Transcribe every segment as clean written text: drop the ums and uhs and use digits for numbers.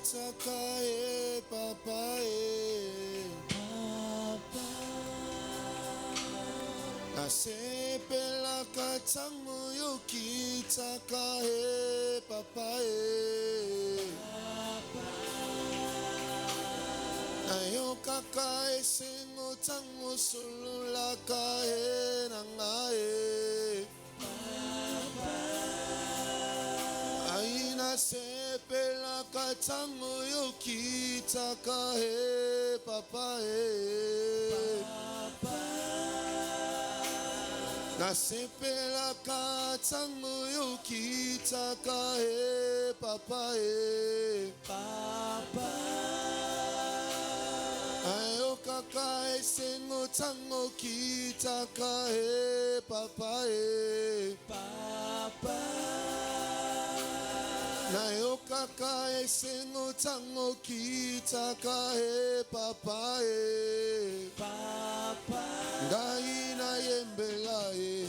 Kitakae papae Papa. Nasepela katango yo kitakae papae Ayo kakae sengo tango solula kae nangae Aina sepela katango yo kitakae papae Nasepela katango yo kitakae papae Ayo kakae sengo tango kitakae papae Nayo kakae sengo tango kitakae papae Ngai na yembelae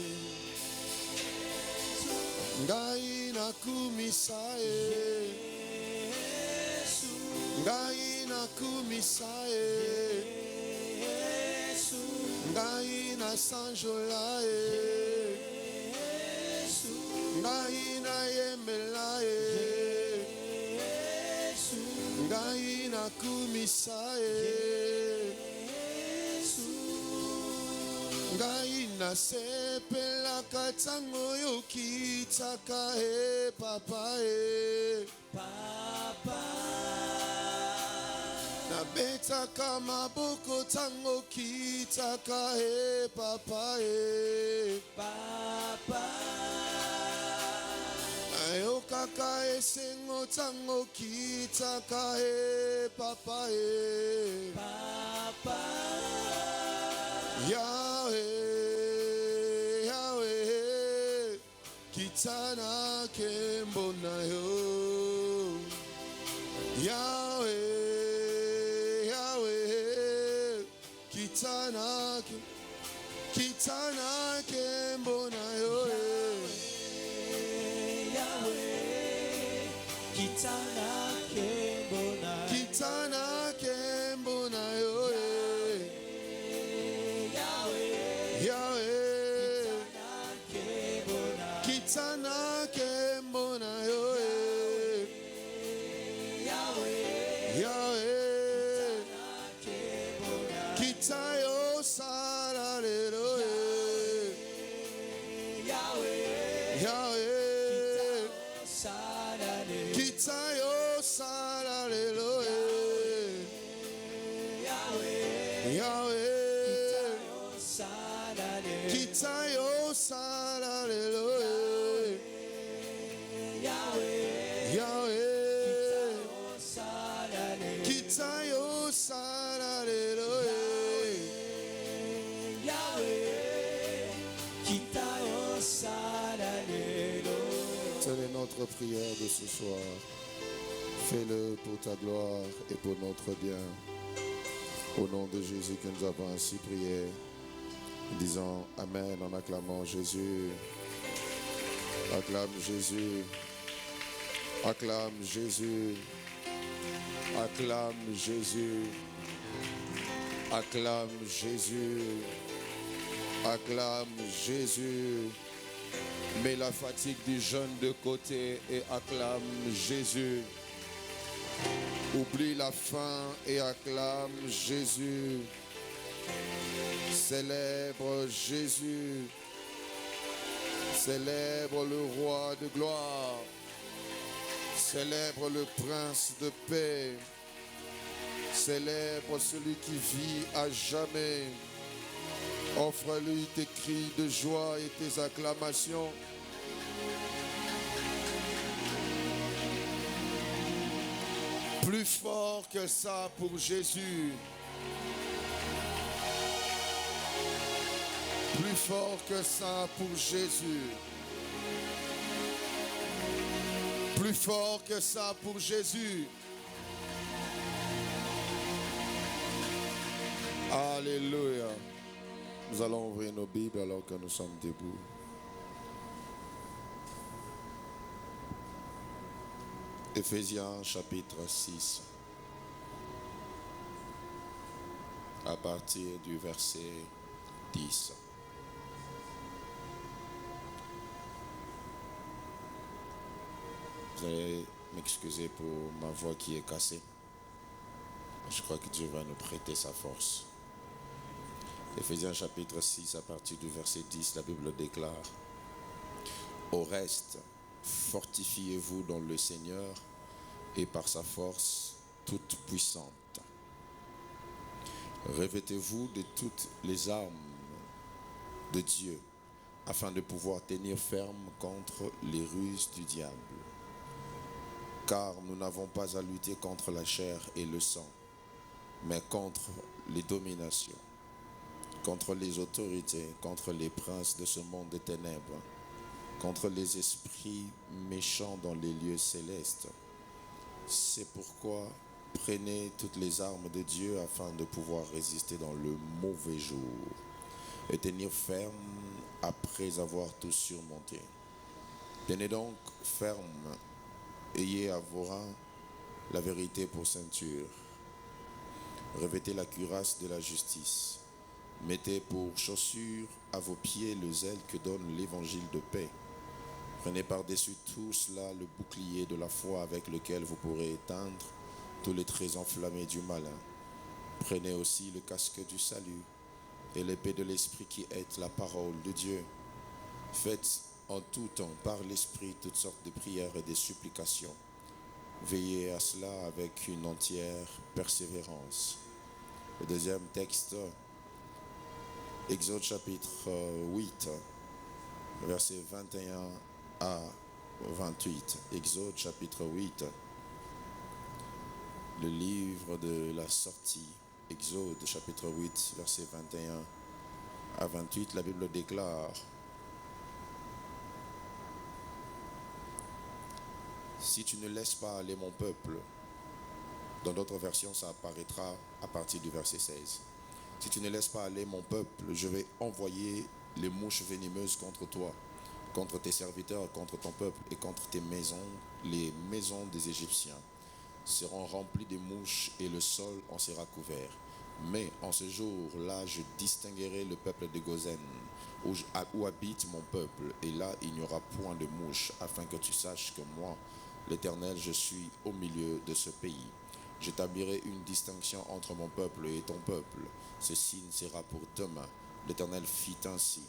Ngai na kumisae Ngai na kumisae Ngai na sanjolae Ngai na yembelae Ngai na kumisae Ngai na sepela katango yo kitakae papae Na betaka maboko tango kitakae papae Ayo kakae sengo tango kitakae papae Yahweh, Yahweh, kitana kembo na yo. Yahweh, Yahweh, kitana kembo na yo. Yahweh, kitana kembo na yo. Yahweh, kitana kembo na yo. Yahweh, kitayo sararero. Yahweh, kitayo sararero. Yahweh, Kitayo sararelo Yahweh Kitayo sararelo Telle est notre prière de ce soir. Fais-le pour ta gloire et pour notre bien. Au nom de Jésus que nous avons ainsi prié. Disons Amen en acclamant Jésus. Acclame Jésus. Acclame Jésus. Acclame Jésus. Acclame Jésus. Acclame Jésus. Mets la fatigue du jeûne de côté et acclame Jésus. Oublie la faim et acclame Jésus. Célèbre Jésus. Célèbre le roi de gloire. Célèbre le prince de paix. Célèbre celui qui vit à jamais. Offre-lui tes cris de joie et tes acclamations. Plus fort que ça pour Jésus. Plus fort que ça pour Jésus. Plus fort que ça pour Jésus. Alléluia. Nous allons ouvrir nos Bibles alors que nous sommes debout. Éphésiens chapitre 6, à partir du verset 10. Vous allez m'excuser pour ma voix qui est cassée. Je crois que Dieu va nous prêter sa force. Éphésiens chapitre 6, à partir du verset 10, la Bible déclare: Au reste, fortifiez-vous dans le Seigneur et par sa force toute puissante. Revêtez-vous de toutes les armes de Dieu afin de pouvoir tenir ferme contre les ruses du diable. Car nous n'avons pas à lutter contre la chair et le sang, mais contre les dominations, contre les autorités, contre les princes de ce monde des ténèbres, contre les esprits méchants dans les lieux célestes. C'est pourquoi prenez toutes les armes de Dieu afin de pouvoir résister dans le mauvais jour et tenir ferme après avoir tout surmonté. Tenez donc ferme, ayez à vos reins la vérité pour ceinture. Revêtez la cuirasse de la justice. Mettez pour chaussure à vos pieds le zèle que donne l'évangile de paix. Prenez par-dessus tout cela le bouclier de la foi avec lequel vous pourrez éteindre tous les traits enflammés du malin. Prenez aussi le casque du salut et l'épée de l'esprit qui est la parole de Dieu. Faites en tout temps par l'esprit toutes sortes de prières et de supplications. Veillez à cela avec une entière persévérance. Le deuxième texte, Exode chapitre 8, versets 21 à 28. Exode chapitre 8, le livre de la sortie. Exode chapitre 8, versets 21 à 28, la Bible déclare: Si tu ne laisses pas aller mon peuple, dans d'autres versions ça apparaîtra à partir du verset 16. Si tu ne laisses pas aller mon peuple, je vais envoyer les mouches venimeuses contre toi, contre tes serviteurs, contre ton peuple et contre tes maisons. Les maisons des Égyptiens seront remplies de mouches et le sol en sera couvert. Mais en ce jour-là, je distinguerai le peuple de Gozen, où habite mon peuple, et là il n'y aura point de mouches, afin que tu saches que moi, l'Éternel, je suis au milieu de ce pays. J'établirai une distinction entre mon peuple et ton peuple. Ce signe sera pour demain. L'Éternel fit ainsi.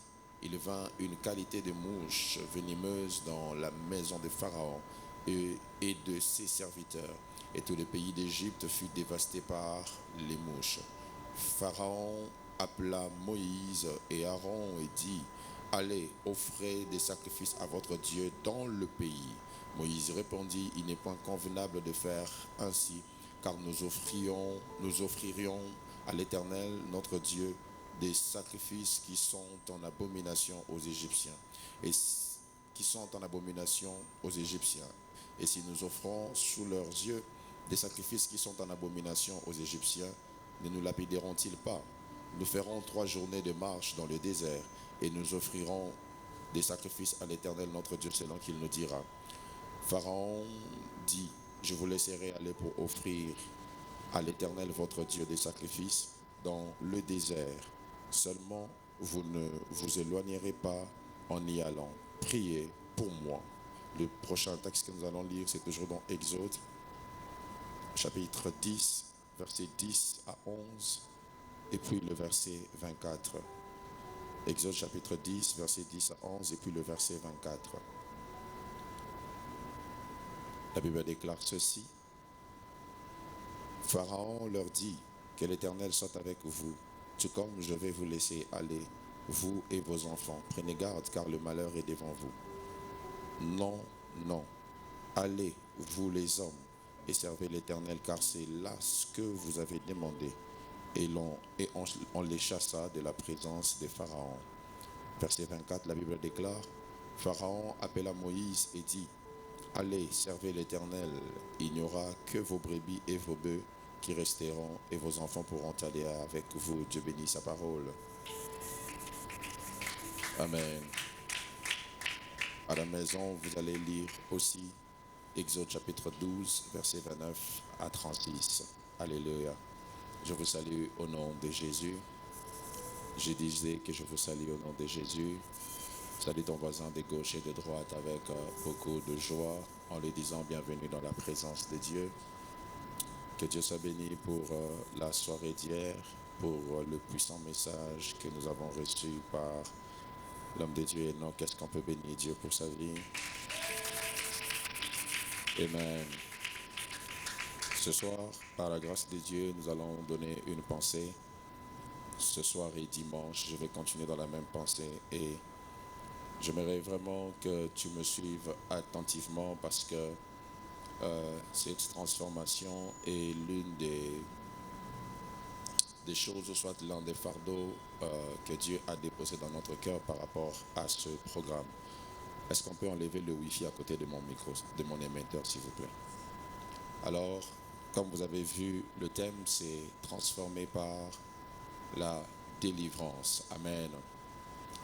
Il vint une qualité de mouches venimeuses dans la maison de Pharaon et de ses serviteurs. Et tout le pays d'Égypte fut dévasté par les mouches. Pharaon appela Moïse et Aaron et dit: Allez, offrez des sacrifices à votre Dieu dans le pays. Moïse répondit: Il n'est point convenable de faire ainsi, car nous offririons à l'Éternel notre Dieu des sacrifices qui sont en abomination aux Égyptiens, et si nous offrons sous leurs yeux des sacrifices qui sont en abomination aux Égyptiens, ne nous lapideront-ils pas? Nous ferons 3 journées de marche dans le désert, et nous offrirons des sacrifices à l'Éternel notre Dieu selon qu'il nous dira. Pharaon dit: Je vous laisserai aller pour offrir à l'Éternel votre Dieu des sacrifices dans le désert. Seulement, vous ne vous éloignerez pas en y allant. Priez pour moi. Le prochain texte que nous allons lire, c'est toujours dans Exode, chapitre 10, verset 10 à 11, et puis le verset 24. Exode chapitre 10, verset 10 à 11, et puis le verset 24. La Bible déclare ceci: Pharaon leur dit: Que l'Éternel soit avec vous, tout comme je vais vous laisser aller, vous et vos enfants. Prenez garde, car le malheur est devant vous. Non, non. Allez, vous les hommes, et servez l'Éternel, car c'est là ce que vous avez demandé. Et on les chassa de la présence de Pharaon. Verset 24, la Bible déclare: Pharaon appela Moïse et dit: Allez, servez l'Éternel, il n'y aura que vos brebis et vos bœufs qui resteront, et vos enfants pourront aller avec vous. Dieu bénit sa parole. Amen. À la maison, vous allez lire aussi Exode chapitre 12, verset 29 à 36. Alléluia. Je vous salue au nom de Jésus. Je disais que je vous salue au nom de Jésus. Salue ton voisin de gauche et de droite avec beaucoup de joie en lui disant bienvenue dans la présence de Dieu. Que Dieu soit béni pour la soirée d'hier, pour le puissant message que nous avons reçu par l'homme de Dieu. Et non, qu'est-ce qu'on peut bénir Dieu pour sa vie? Amen. Ce soir, par la grâce de Dieu, nous allons donner une pensée. Ce soir et dimanche, je vais continuer dans la même pensée et j'aimerais vraiment que tu me suives attentivement parce que cette transformation est l'une des choses, ou soit l'un des fardeaux que Dieu a déposé dans notre cœur par rapport à ce programme. Est-ce qu'on peut enlever le Wi-Fi à côté de mon micro, de mon émetteur, s'il vous plaît? Alors, comme vous avez vu, le thème, c'est transformé par la délivrance. Amen.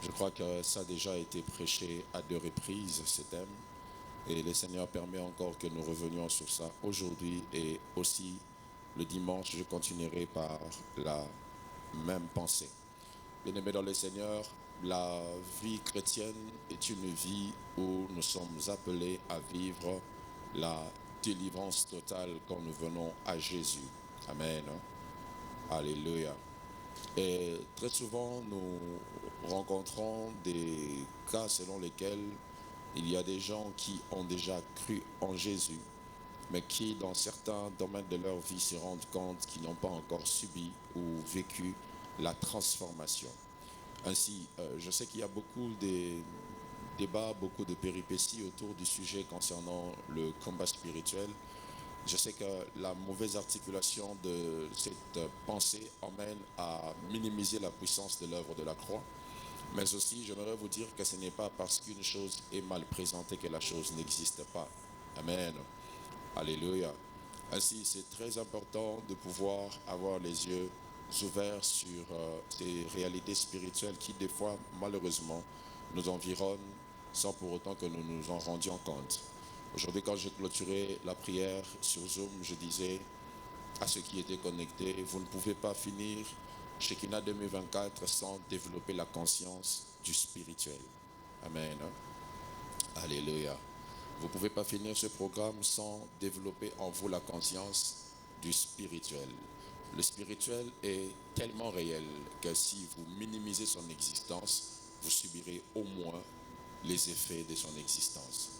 Je crois que ça a déjà été prêché à 2 reprises, ce thème. Et le Seigneur permet encore que nous revenions sur ça aujourd'hui. Et aussi, le dimanche, je continuerai par la même pensée. Bien-aimés dans le Seigneur, la vie chrétienne est une vie où nous sommes appelés à vivre la délivrance totale quand nous venons à Jésus. Amen. Alléluia. Et très souvent, nous rencontrons des cas selon lesquels il y a des gens qui ont déjà cru en Jésus, mais qui, dans certains domaines de leur vie, se rendent compte qu'ils n'ont pas encore subi ou vécu la transformation. Ainsi, je sais qu'il y a beaucoup de débats, beaucoup de péripéties autour du sujet concernant le combat spirituel. Je sais que la mauvaise articulation de cette pensée emmène à minimiser la puissance de l'œuvre de la croix. Mais aussi, j'aimerais vous dire que ce n'est pas parce qu'une chose est mal présentée que la chose n'existe pas. Amen. Alléluia. Ainsi, c'est très important de pouvoir avoir les yeux ouverts sur ces réalités spirituelles qui, des fois, malheureusement, nous environnent sans pour autant que nous nous en rendions compte. Aujourd'hui, quand j'ai clôturé la prière sur Zoom, je disais à ceux qui étaient connectés, vous ne pouvez pas finir Shekinah 2024 sans développer la conscience du spirituel. Amen. Alléluia. Vous ne pouvez pas finir ce programme sans développer en vous la conscience du spirituel. Le spirituel est tellement réel que si vous minimisez son existence, vous subirez au moins les effets de son existence.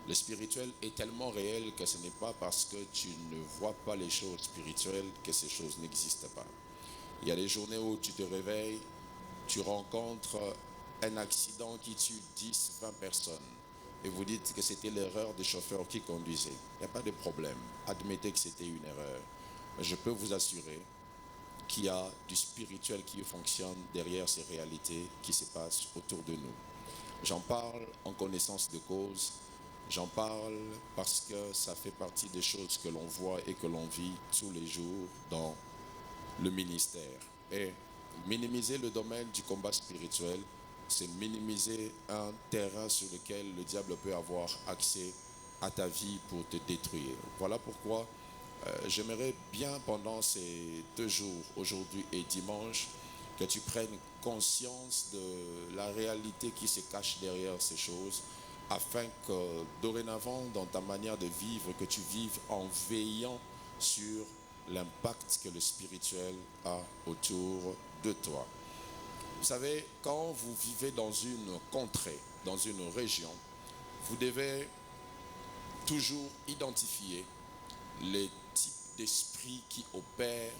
Le spirituel est tellement réel que ce n'est pas parce que tu ne vois pas les choses spirituelles que ces choses n'existent pas. Il y a des journées où tu te réveilles, tu rencontres un accident qui tue 10, 20 personnes et vous dites que c'était l'erreur du chauffeur qui conduisait. Il n'y a pas de problème. Admettez que c'était une erreur. Mais je peux vous assurer qu'il y a du spirituel qui fonctionne derrière ces réalités qui se passent autour de nous. J'en parle en connaissance de cause. J'en parle parce que ça fait partie des choses que l'on voit et que l'on vit tous les jours dans le ministère. Et minimiser le domaine du combat spirituel, c'est minimiser un terrain sur lequel le diable peut avoir accès à ta vie pour te détruire. Voilà pourquoi j'aimerais bien pendant ces 2 jours, aujourd'hui et dimanche, que tu prennes conscience de la réalité qui se cache derrière ces choses, afin que dorénavant, dans ta manière de vivre, que tu vives en veillant sur l'impact que le spirituel a autour de toi. Vous savez, quand vous vivez dans une contrée, dans une région, vous devez toujours identifier les types d'esprits qui opèrent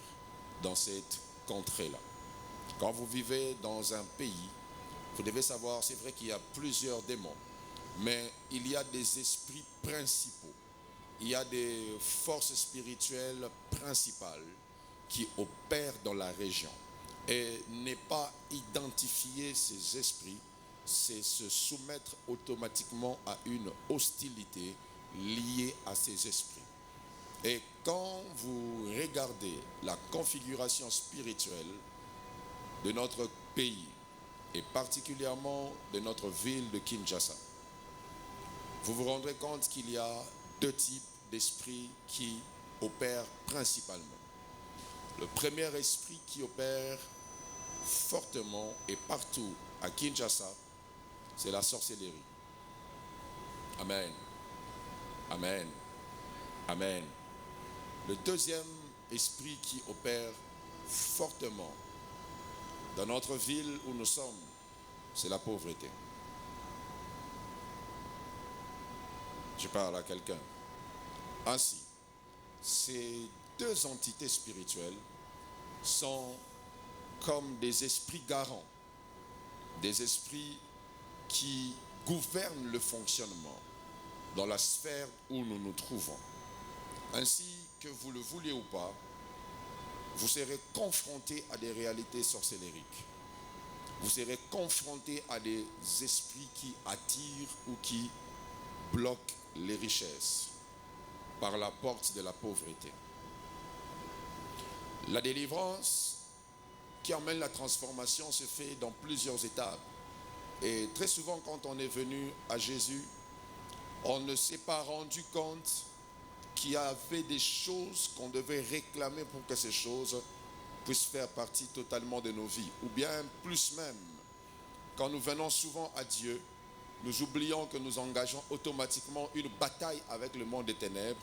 dans cette contrée-là. Quand vous vivez dans un pays, vous devez savoir, c'est vrai qu'il y a plusieurs démons, mais il y a des esprits principaux. Il y a des forces spirituelles principales qui opèrent dans la région. Et ne pas identifier ces esprits, c'est se soumettre automatiquement à une hostilité liée à ces esprits. Et quand vous regardez la configuration spirituelle de notre pays, et particulièrement de notre ville de Kinshasa, vous vous rendrez compte qu'il y a deux types d'esprits qui opèrent principalement. Le premier esprit qui opère fortement et partout à Kinshasa, c'est la sorcellerie. Amen. Amen. Amen. Le deuxième esprit qui opère fortement dans notre ville où nous sommes, c'est la pauvreté. Je parle à quelqu'un. Ainsi, ces deux entités spirituelles sont comme des esprits garants, des esprits qui gouvernent le fonctionnement dans la sphère où nous nous trouvons. Ainsi, que vous le vouliez ou pas, vous serez confrontés à des réalités sorcellériques. Vous serez confrontés à des esprits qui attirent ou qui bloquent les richesses par la porte de la pauvreté. La délivrance qui emmène la transformation se fait dans plusieurs étapes. Et très souvent, quand on est venu à Jésus, on ne s'est pas rendu compte qu'il y avait des choses qu'on devait réclamer pour que ces choses puissent faire partie totalement de nos vies. Ou bien plus même, quand nous venons souvent à Dieu, nous oublions que nous engageons automatiquement une bataille avec le monde des ténèbres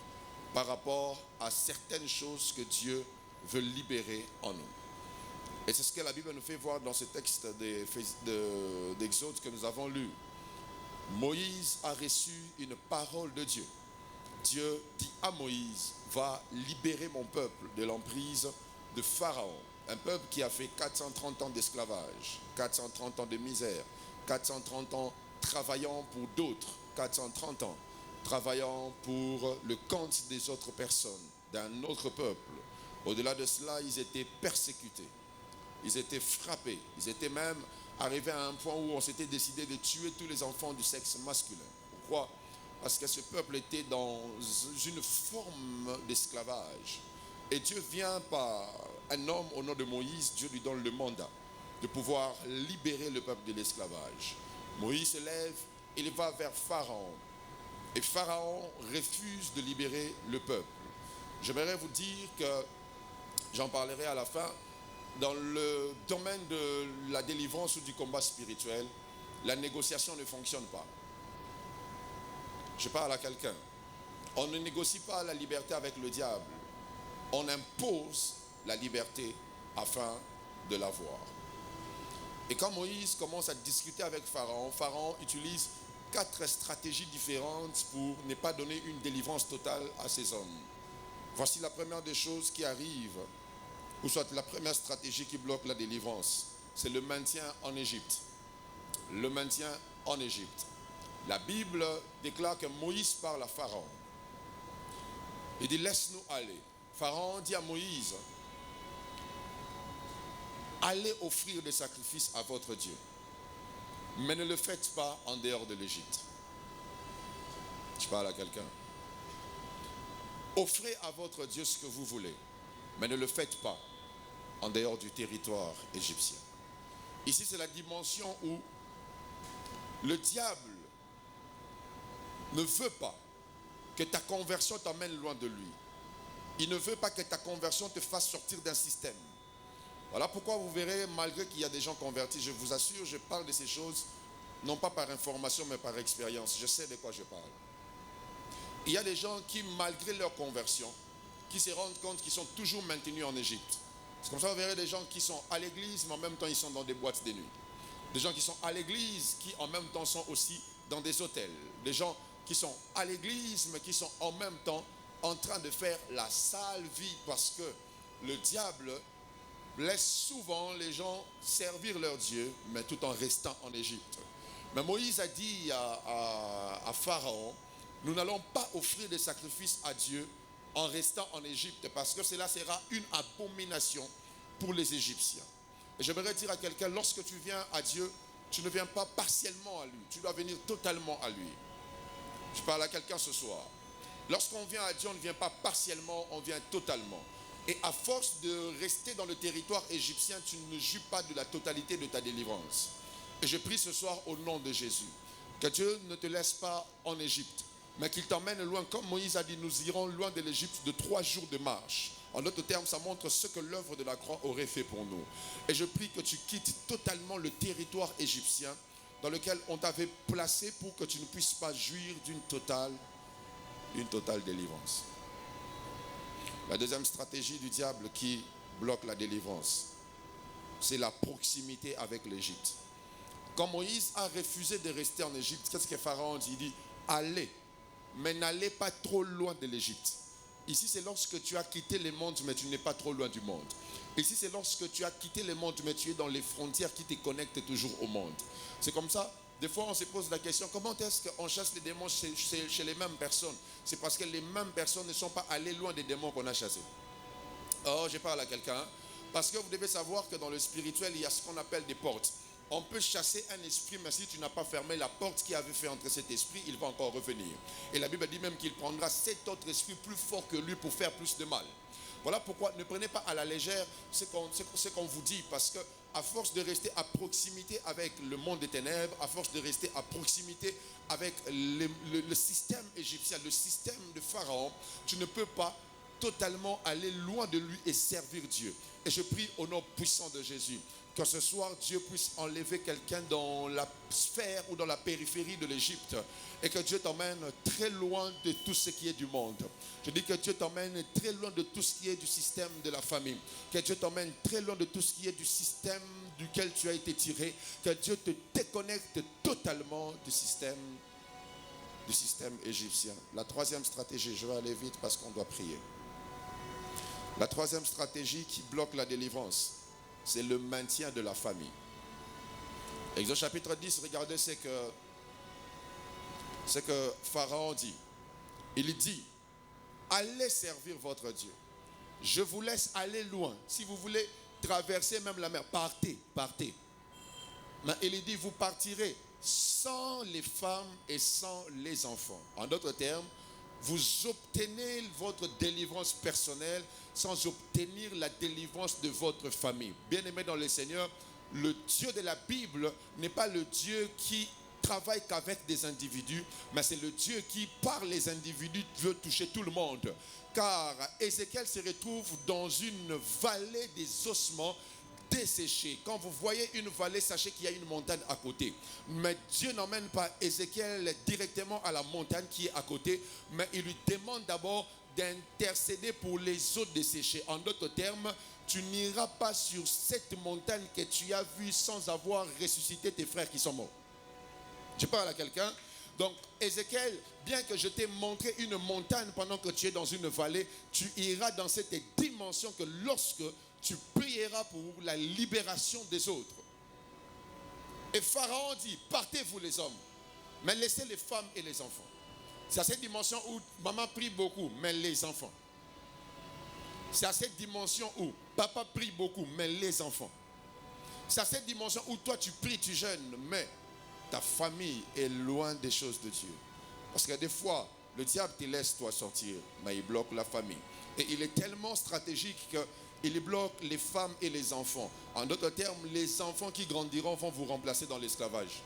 par rapport à certaines choses que Dieu veut libérer en nous. Et c'est ce que la Bible nous fait voir dans ce texte d'Exode que nous avons lu. Moïse a reçu une parole de Dieu. Dieu dit à Moïse, va libérer mon peuple de l'emprise de Pharaon. Un peuple qui a fait 430 ans d'esclavage, 430 ans de misère, 430 ans travaillant pour d'autres, 430 ans travaillant pour le compte des autres personnes, d'un autre peuple. Au-delà de cela, ils étaient persécutés, ils étaient frappés, ils étaient même arrivés à un point où on s'était décidé de tuer tous les enfants du sexe masculin. Pourquoi ? Parce que ce peuple était dans une forme d'esclavage. Et Dieu vient par un homme au nom de Moïse, Dieu lui donne le mandat de pouvoir libérer le peuple de l'esclavage. Moïse se lève, il va vers Pharaon. Et Pharaon refuse de libérer le peuple. J'aimerais vous dire que, j'en parlerai à la fin, dans le domaine de la délivrance ou du combat spirituel, la négociation ne fonctionne pas. Je parle à quelqu'un. On ne négocie pas la liberté avec le diable. On impose la liberté afin de l'avoir. Et quand Moïse commence à discuter avec Pharaon, Pharaon utilise 4 stratégies différentes pour ne pas donner une délivrance totale à ses hommes. Voici la première des choses qui arrive, ou soit la première stratégie qui bloque la délivrance. C'est le maintien en Égypte. Le maintien en Égypte. La Bible déclare que Moïse parle à Pharaon. Il dit, laisse-nous aller. Pharaon dit à Moïse, allez offrir des sacrifices à votre Dieu, mais ne le faites pas en dehors de l'Égypte. Je parle à quelqu'un. Offrez à votre Dieu ce que vous voulez, mais ne le faites pas en dehors du territoire égyptien. Ici, c'est la dimension où le diable ne veut pas que ta conversion t'emmène loin de lui. Il ne veut pas que ta conversion te fasse sortir d'un système. Voilà pourquoi vous verrez, malgré qu'il y a des gens convertis, je vous assure, je parle de ces choses, non pas par information, mais par expérience. Je sais de quoi je parle. Il y a des gens qui, malgré leur conversion, qui se rendent compte qu'ils sont toujours maintenus en Égypte. C'est comme ça, vous verrez des gens qui sont à l'église, mais en même temps, ils sont dans des boîtes de nuit. Des gens qui sont à l'église, qui en même temps sont aussi dans des hôtels. Des gens qui sont à l'église, mais qui sont en même temps en train de faire la sale vie, parce que le diable laisse souvent les gens servir leur Dieu, mais tout en restant en Égypte. Mais Moïse a dit à Pharaon, nous n'allons pas offrir des sacrifices à Dieu en restant en Égypte, parce que cela sera une abomination pour les Égyptiens. Et j'aimerais dire à quelqu'un, lorsque tu viens à Dieu, tu ne viens pas partiellement à lui, tu dois venir totalement à lui. Je parle à quelqu'un ce soir. Lorsqu'on vient à Dieu, on ne vient pas partiellement, on vient totalement. Et à force de rester dans le territoire égyptien, tu ne jouis pas de la totalité de ta délivrance. Et je prie ce soir au nom de Jésus, que Dieu ne te laisse pas en Égypte, mais qu'il t'emmène loin. Comme Moïse a dit, nous irons loin de l'Égypte de 3 jours de marche. En d'autres termes, ça montre ce que l'œuvre de la croix aurait fait pour nous. Et je prie que tu quittes totalement le territoire égyptien dans lequel on t'avait placé pour que tu ne puisses pas jouir d'une totale délivrance. La deuxième stratégie du diable qui bloque la délivrance, c'est la proximité avec l'Égypte. Quand Moïse a refusé de rester en Égypte, qu'est-ce que Pharaon dit? Il dit, allez, mais n'allez pas trop loin de l'Égypte. Ici, c'est lorsque tu as quitté le monde, mais tu n'es pas trop loin du monde. Ici, c'est lorsque tu as quitté le monde, mais tu es dans les frontières qui te connectent toujours au monde. C'est comme ça. Des fois, on se pose la question, comment est-ce qu'on chasse les démons chez les mêmes personnes? C'est parce que les mêmes personnes ne sont pas allées loin des démons qu'on a chassés. Oh, je parle à quelqu'un. Parce que vous devez savoir que dans le spirituel, il y a ce qu'on appelle des portes. On peut chasser un esprit, mais si tu n'as pas fermé la porte qui avait fait entrer cet esprit, il va encore revenir. Et la Bible dit même qu'il prendra 7 autres esprits plus forts que lui pour faire plus de mal. Voilà pourquoi ne prenez pas à la légère ce qu'on vous dit, parce que à force de rester à proximité avec le monde des ténèbres, à force de rester à proximité avec le système égyptien, le système de Pharaon, tu ne peux pas totalement aller loin de lui et servir Dieu. Et je prie au nom puissant de Jésus que ce soir Dieu puisse enlever quelqu'un dans la sphère ou dans la périphérie de l'Égypte et que Dieu t'emmène très loin de tout ce qui est du monde. Je dis que Dieu t'emmène très loin de tout ce qui est du système de la famille, que Dieu t'emmène très loin de tout ce qui est du système duquel tu as été tiré, que Dieu te déconnecte totalement du système égyptien. La troisième stratégie, je vais aller vite parce qu'on doit prier. La troisième stratégie qui bloque la délivrance, c'est le maintien de la famille. Exode chapitre 10, regardez ce que Pharaon dit. Il dit, allez servir votre Dieu. Je vous laisse aller loin. Si vous voulez traverser même la mer, partez. Mais il dit, vous partirez sans les femmes et sans les enfants. En d'autres termes, vous obtenez votre délivrance personnelle sans obtenir la délivrance de votre famille. Bien-aimés dans le Seigneur, le Dieu de la Bible n'est pas le Dieu qui travaille qu'avec des individus, mais c'est le Dieu qui, par les individus, veut toucher tout le monde. Car Ézéchiel se retrouve dans une vallée des ossements desséchés. Quand vous voyez une vallée, sachez qu'il y a une montagne à côté. Mais Dieu n'emmène pas Ézéchiel directement à la montagne qui est à côté, mais il lui demande d'abord d'intercéder pour les eaux desséchées. En d'autres termes, tu n'iras pas sur cette montagne que tu as vue sans avoir ressuscité tes frères qui sont morts. Je parle à quelqu'un. Donc, Ézéchiel, bien que je t'ai montré une montagne pendant que tu es dans une vallée, tu iras dans cette dimension que lorsque tu prieras pour la libération des autres. Et Pharaon dit, partez-vous les hommes, mais laissez les femmes et les enfants. C'est à cette dimension où maman prie beaucoup, mais les enfants. C'est à cette dimension où papa prie beaucoup, mais les enfants. C'est à cette dimension où toi tu pries, tu jeûnes, mais ta famille est loin des choses de Dieu. Parce que des fois, le diable te laisse toi sortir, mais il bloque la famille. Et il est tellement stratégique qu'il bloque les femmes et les enfants. En d'autres termes, les enfants qui grandiront vont vous remplacer dans l'esclavage.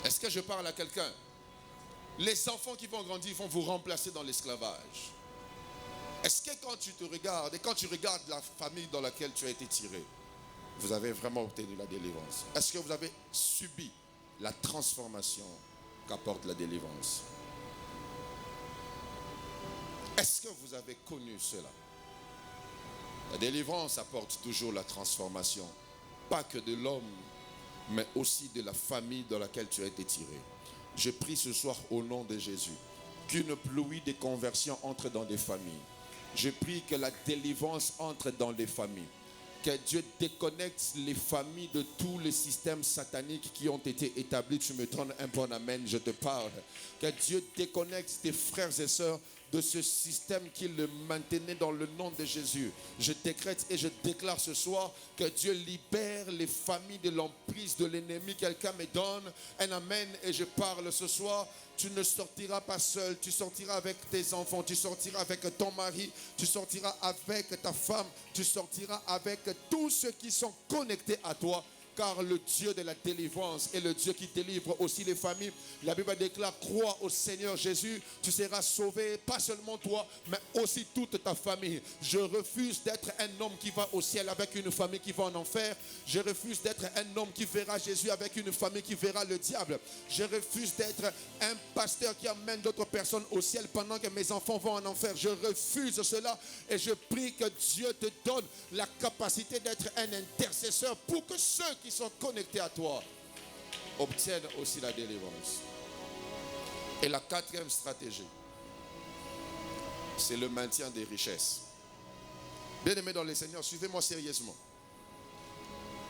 Est-ce que je parle à quelqu'un? Les enfants qui vont grandir vont vous remplacer dans l'esclavage. Est-ce que quand tu te regardes et quand tu regardes la famille dans laquelle tu as été tiré, vous avez vraiment obtenu la délivrance? Est-ce que vous avez subi la transformation qu'apporte la délivrance? Est-ce que vous avez connu cela? La délivrance apporte toujours la transformation, pas que de l'homme, mais aussi de la famille dans laquelle tu as été tiré. Je prie ce soir au nom de Jésus qu'une pluie de conversion entre dans des familles. Je prie que la délivrance entre dans les familles. Que Dieu déconnecte les familles de tous les systèmes sataniques qui ont été établis. Tu me donnes un bon amen, je te parle. Que Dieu déconnecte tes frères et sœurs de ce système qui le maintenait dans le nom de Jésus. Je décrète et je déclare ce soir que Dieu libère les familles de l'emprise de l'ennemi. Quelqu'un me donne un amen et je parle ce soir. Tu ne sortiras pas seul, tu sortiras avec tes enfants, tu sortiras avec ton mari, tu sortiras avec ta femme, tu sortiras avec tous ceux qui sont connectés à toi. car le Dieu de la délivrance est le Dieu qui délivre aussi les familles. La Bible déclare, crois au Seigneur Jésus, tu seras sauvé, pas seulement toi, mais aussi toute ta famille. Je refuse d'être un homme qui va au ciel avec une famille qui va en enfer. Je refuse d'être un homme qui verra Jésus avec une famille qui verra le diable. Je refuse d'être un pasteur qui amène d'autres personnes au ciel pendant que mes enfants vont en enfer. Je refuse cela et je prie que Dieu te donne la capacité d'être un intercesseur pour que ceux qui sont connectés à toi obtiennent aussi la délivrance. Et la quatrième stratégie, c'est le maintien des richesses. Bien-aimés dans le Seigneur, suivez-moi sérieusement.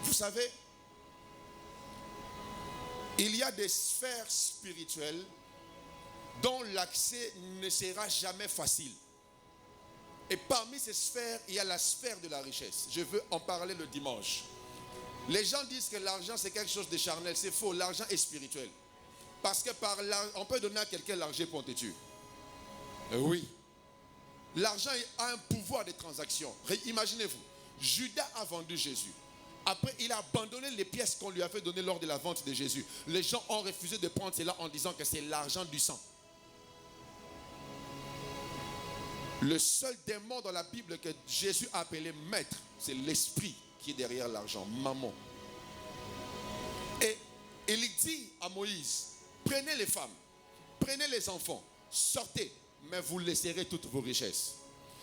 Vous savez, il y a des sphères spirituelles dont l'accès ne sera jamais facile. Et parmi ces sphères, il y a la sphère de la richesse. Je veux en parler le dimanche. Les gens disent que l'argent c'est quelque chose de charnel. C'est faux, l'argent est spirituel. Parce que on peut donner à quelqu'un l'argent pour te tuer. Oui. L'argent a un pouvoir de transaction. Imaginez-vous, Judas a vendu Jésus. Après, il a abandonné les pièces qu'on lui avait données lors de la vente de Jésus. Les gens ont refusé de prendre cela en disant que c'est l'argent du sang. Le seul démon dans la Bible que Jésus a appelé maître, c'est l'esprit qui est derrière l'argent, mammon. Et il dit à Moïse, prenez les femmes, prenez les enfants, sortez, mais vous laisserez toutes vos richesses.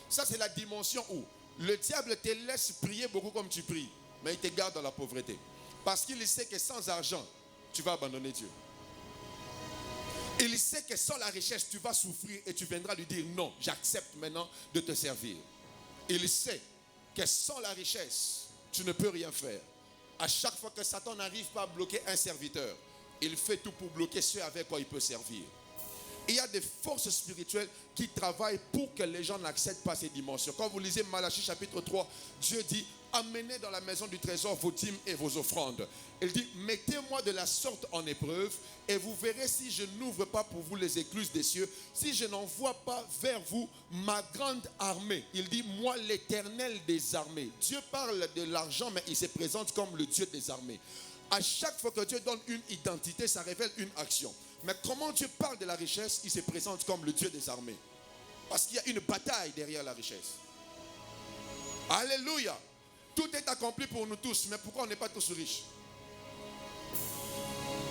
Ça, c'est la dimension où le diable te laisse prier beaucoup comme tu pries, mais il te garde dans la pauvreté. Parce qu'il sait que sans argent, tu vas abandonner Dieu. Il sait que sans la richesse, tu vas souffrir et tu viendras lui dire non, j'accepte maintenant de te servir. Il sait que sans la richesse, tu ne peux rien faire. À chaque fois que Satan n'arrive pas à bloquer un serviteur, il fait tout pour bloquer ceux avec quoi il peut servir. Il y a des forces spirituelles qui travaillent pour que les gens n'accèdent pas à ces dimensions. Quand vous lisez Malachie chapitre 3, Dieu dit, amenez dans la maison du trésor vos dîmes et vos offrandes. Il dit, mettez-moi de la sorte en épreuve et vous verrez si je n'ouvre pas pour vous les écluses des cieux, si je n'envoie pas vers vous ma grande armée. Il dit, moi l'Éternel des armées. Dieu parle de l'argent, mais il se présente comme le Dieu des armées. À chaque fois que Dieu donne une identité, ça révèle une action. Mais comment Dieu parle de la richesse, il se présente comme le Dieu des armées. Parce qu'il y a une bataille derrière la richesse. Alléluia. Tout est accompli pour nous tous, mais pourquoi on n'est pas tous riches?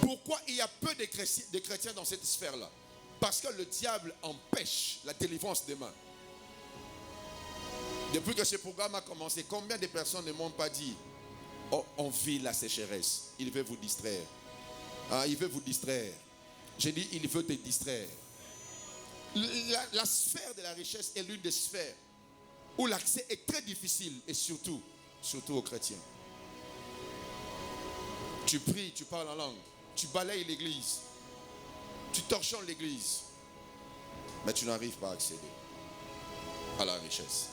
Pourquoi il y a peu de chrétiens dans cette sphère-là? Parce que le diable empêche la délivrance des mains. Depuis que ce programme a commencé, combien de personnes ne m'ont pas dit, oh, on vit la sécheresse, il veut vous distraire. Ah, il veut vous distraire. J'ai dit, il veut te distraire. La sphère de la richesse est l'une des sphères où l'accès est très difficile et surtout aux chrétiens. Tu pries, tu parles en langue, tu balayes l'église, tu torchonnes l'église, mais tu n'arrives pas à accéder à la richesse.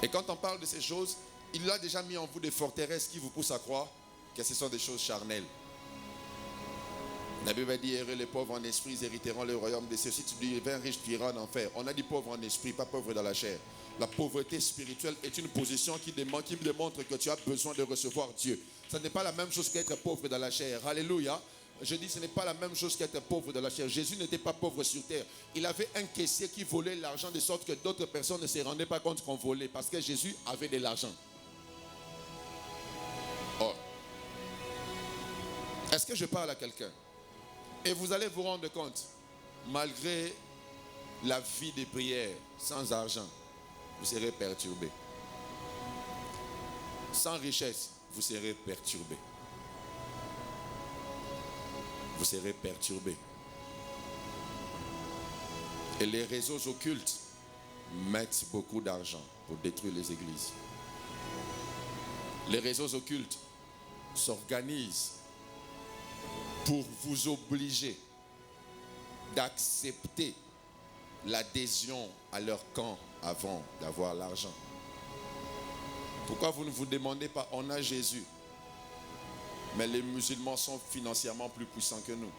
Et quand on parle de ces choses, il a déjà mis en vous des forteresses qui vous poussent à croire que ce sont des choses charnelles. La Bible dit, heureux les pauvres en esprit, ils hériteront le royaume des cieux. Si tu deviens riche, tu iras en enfer. On a dit pauvre en esprit, pas pauvre dans la chair. La pauvreté spirituelle est une position qui démontre que tu as besoin de recevoir Dieu. Ce n'est pas la même chose qu'être pauvre dans la chair. Alléluia. Je dis, ce n'est pas la même chose qu'être pauvre dans la chair. Jésus n'était pas pauvre sur terre. Il avait un caissier qui volait l'argent de sorte que d'autres personnes ne se rendaient pas compte qu'on volait. Parce que Jésus avait de l'argent. Oh. Est-ce que je parle à quelqu'un? Et vous allez vous rendre compte, malgré la vie de prière, sans argent, vous serez perturbé. Sans richesse, vous serez perturbé. Vous serez perturbé. Et les réseaux occultes mettent beaucoup d'argent pour détruire les églises. Les réseaux occultes s'organisent pour vous obliger d'accepter l'adhésion à leur camp avant d'avoir l'argent. Pourquoi vous ne vous demandez pas, on a Jésus, mais les musulmans sont financièrement plus puissants que nous.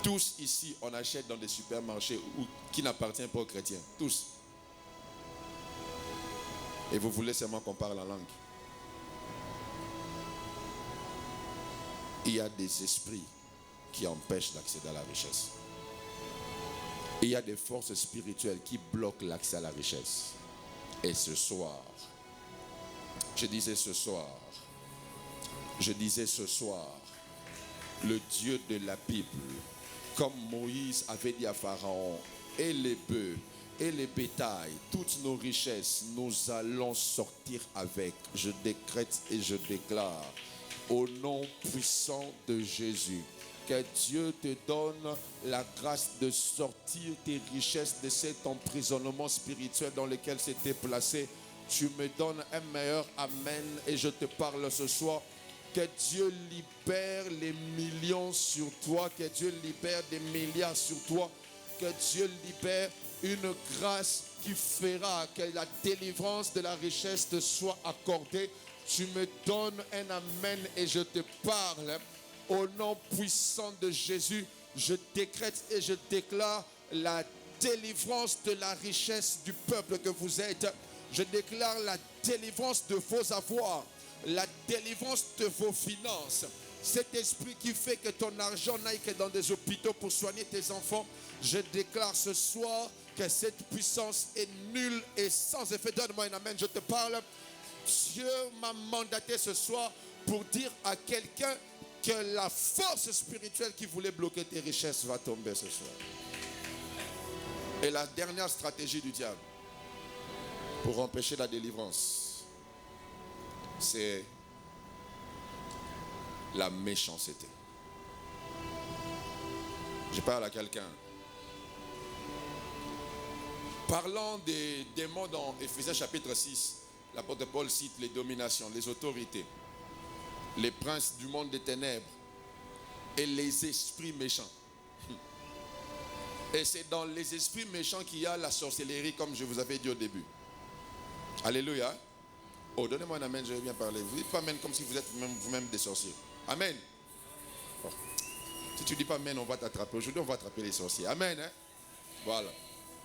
Tous ici, on achète dans des supermarchés qui n'appartiennent pas aux chrétiens. Tous. Et vous voulez seulement qu'on parle en langue. il y a des esprits qui empêchent d'accéder à la richesse. Il y a des forces spirituelles qui bloquent l'accès à la richesse. Et ce soir, je disais ce soir, le Dieu de la Bible, comme Moïse avait dit à Pharaon, et les bœufs, et les bétails, toutes nos richesses, nous allons sortir avec. Je décrète et je déclare, au nom puissant de Jésus, que Dieu te donne la grâce de sortir tes richesses de cet emprisonnement spirituel dans lequel c'était placé. Tu me donnes un meilleur amen et je te parle ce soir. Que Dieu libère les millions sur toi, que Dieu libère des milliards sur toi, que Dieu libère une grâce qui fera que la délivrance de la richesse te soit accordée. Tu me donnes un amen et je te parle. Au nom puissant de Jésus, je décrète et je déclare la délivrance de la richesse du peuple que vous êtes. Je déclare la délivrance de vos avoirs, la délivrance de vos finances. Cet esprit qui fait que ton argent n'aille que dans des hôpitaux pour soigner tes enfants, je déclare ce soir que cette puissance est nulle et sans effet. Donne-moi un amen, je te parle. Dieu m'a mandaté ce soir pour dire à quelqu'un que la force spirituelle qui voulait bloquer tes richesses va tomber ce soir. Et la dernière stratégie du diable pour empêcher la délivrance, c'est la méchanceté. Je parle à quelqu'un. Parlant des démons dans Éphésiens chapitre 6, l'apôtre Paul cite les dominations, les autorités, les princes du monde des ténèbres et les esprits méchants. Et c'est dans les esprits méchants qu'il y a la sorcellerie, comme je vous avais dit au début. Alléluia. Oh, donnez-moi un amen, je vais bien parler. Vous dites pas amen comme si vous êtes vous-même des sorciers. Amen. Oh. Si tu dis pas amen, on va t'attraper. Aujourd'hui, on va attraper les sorciers. Amen. Hein? Voilà.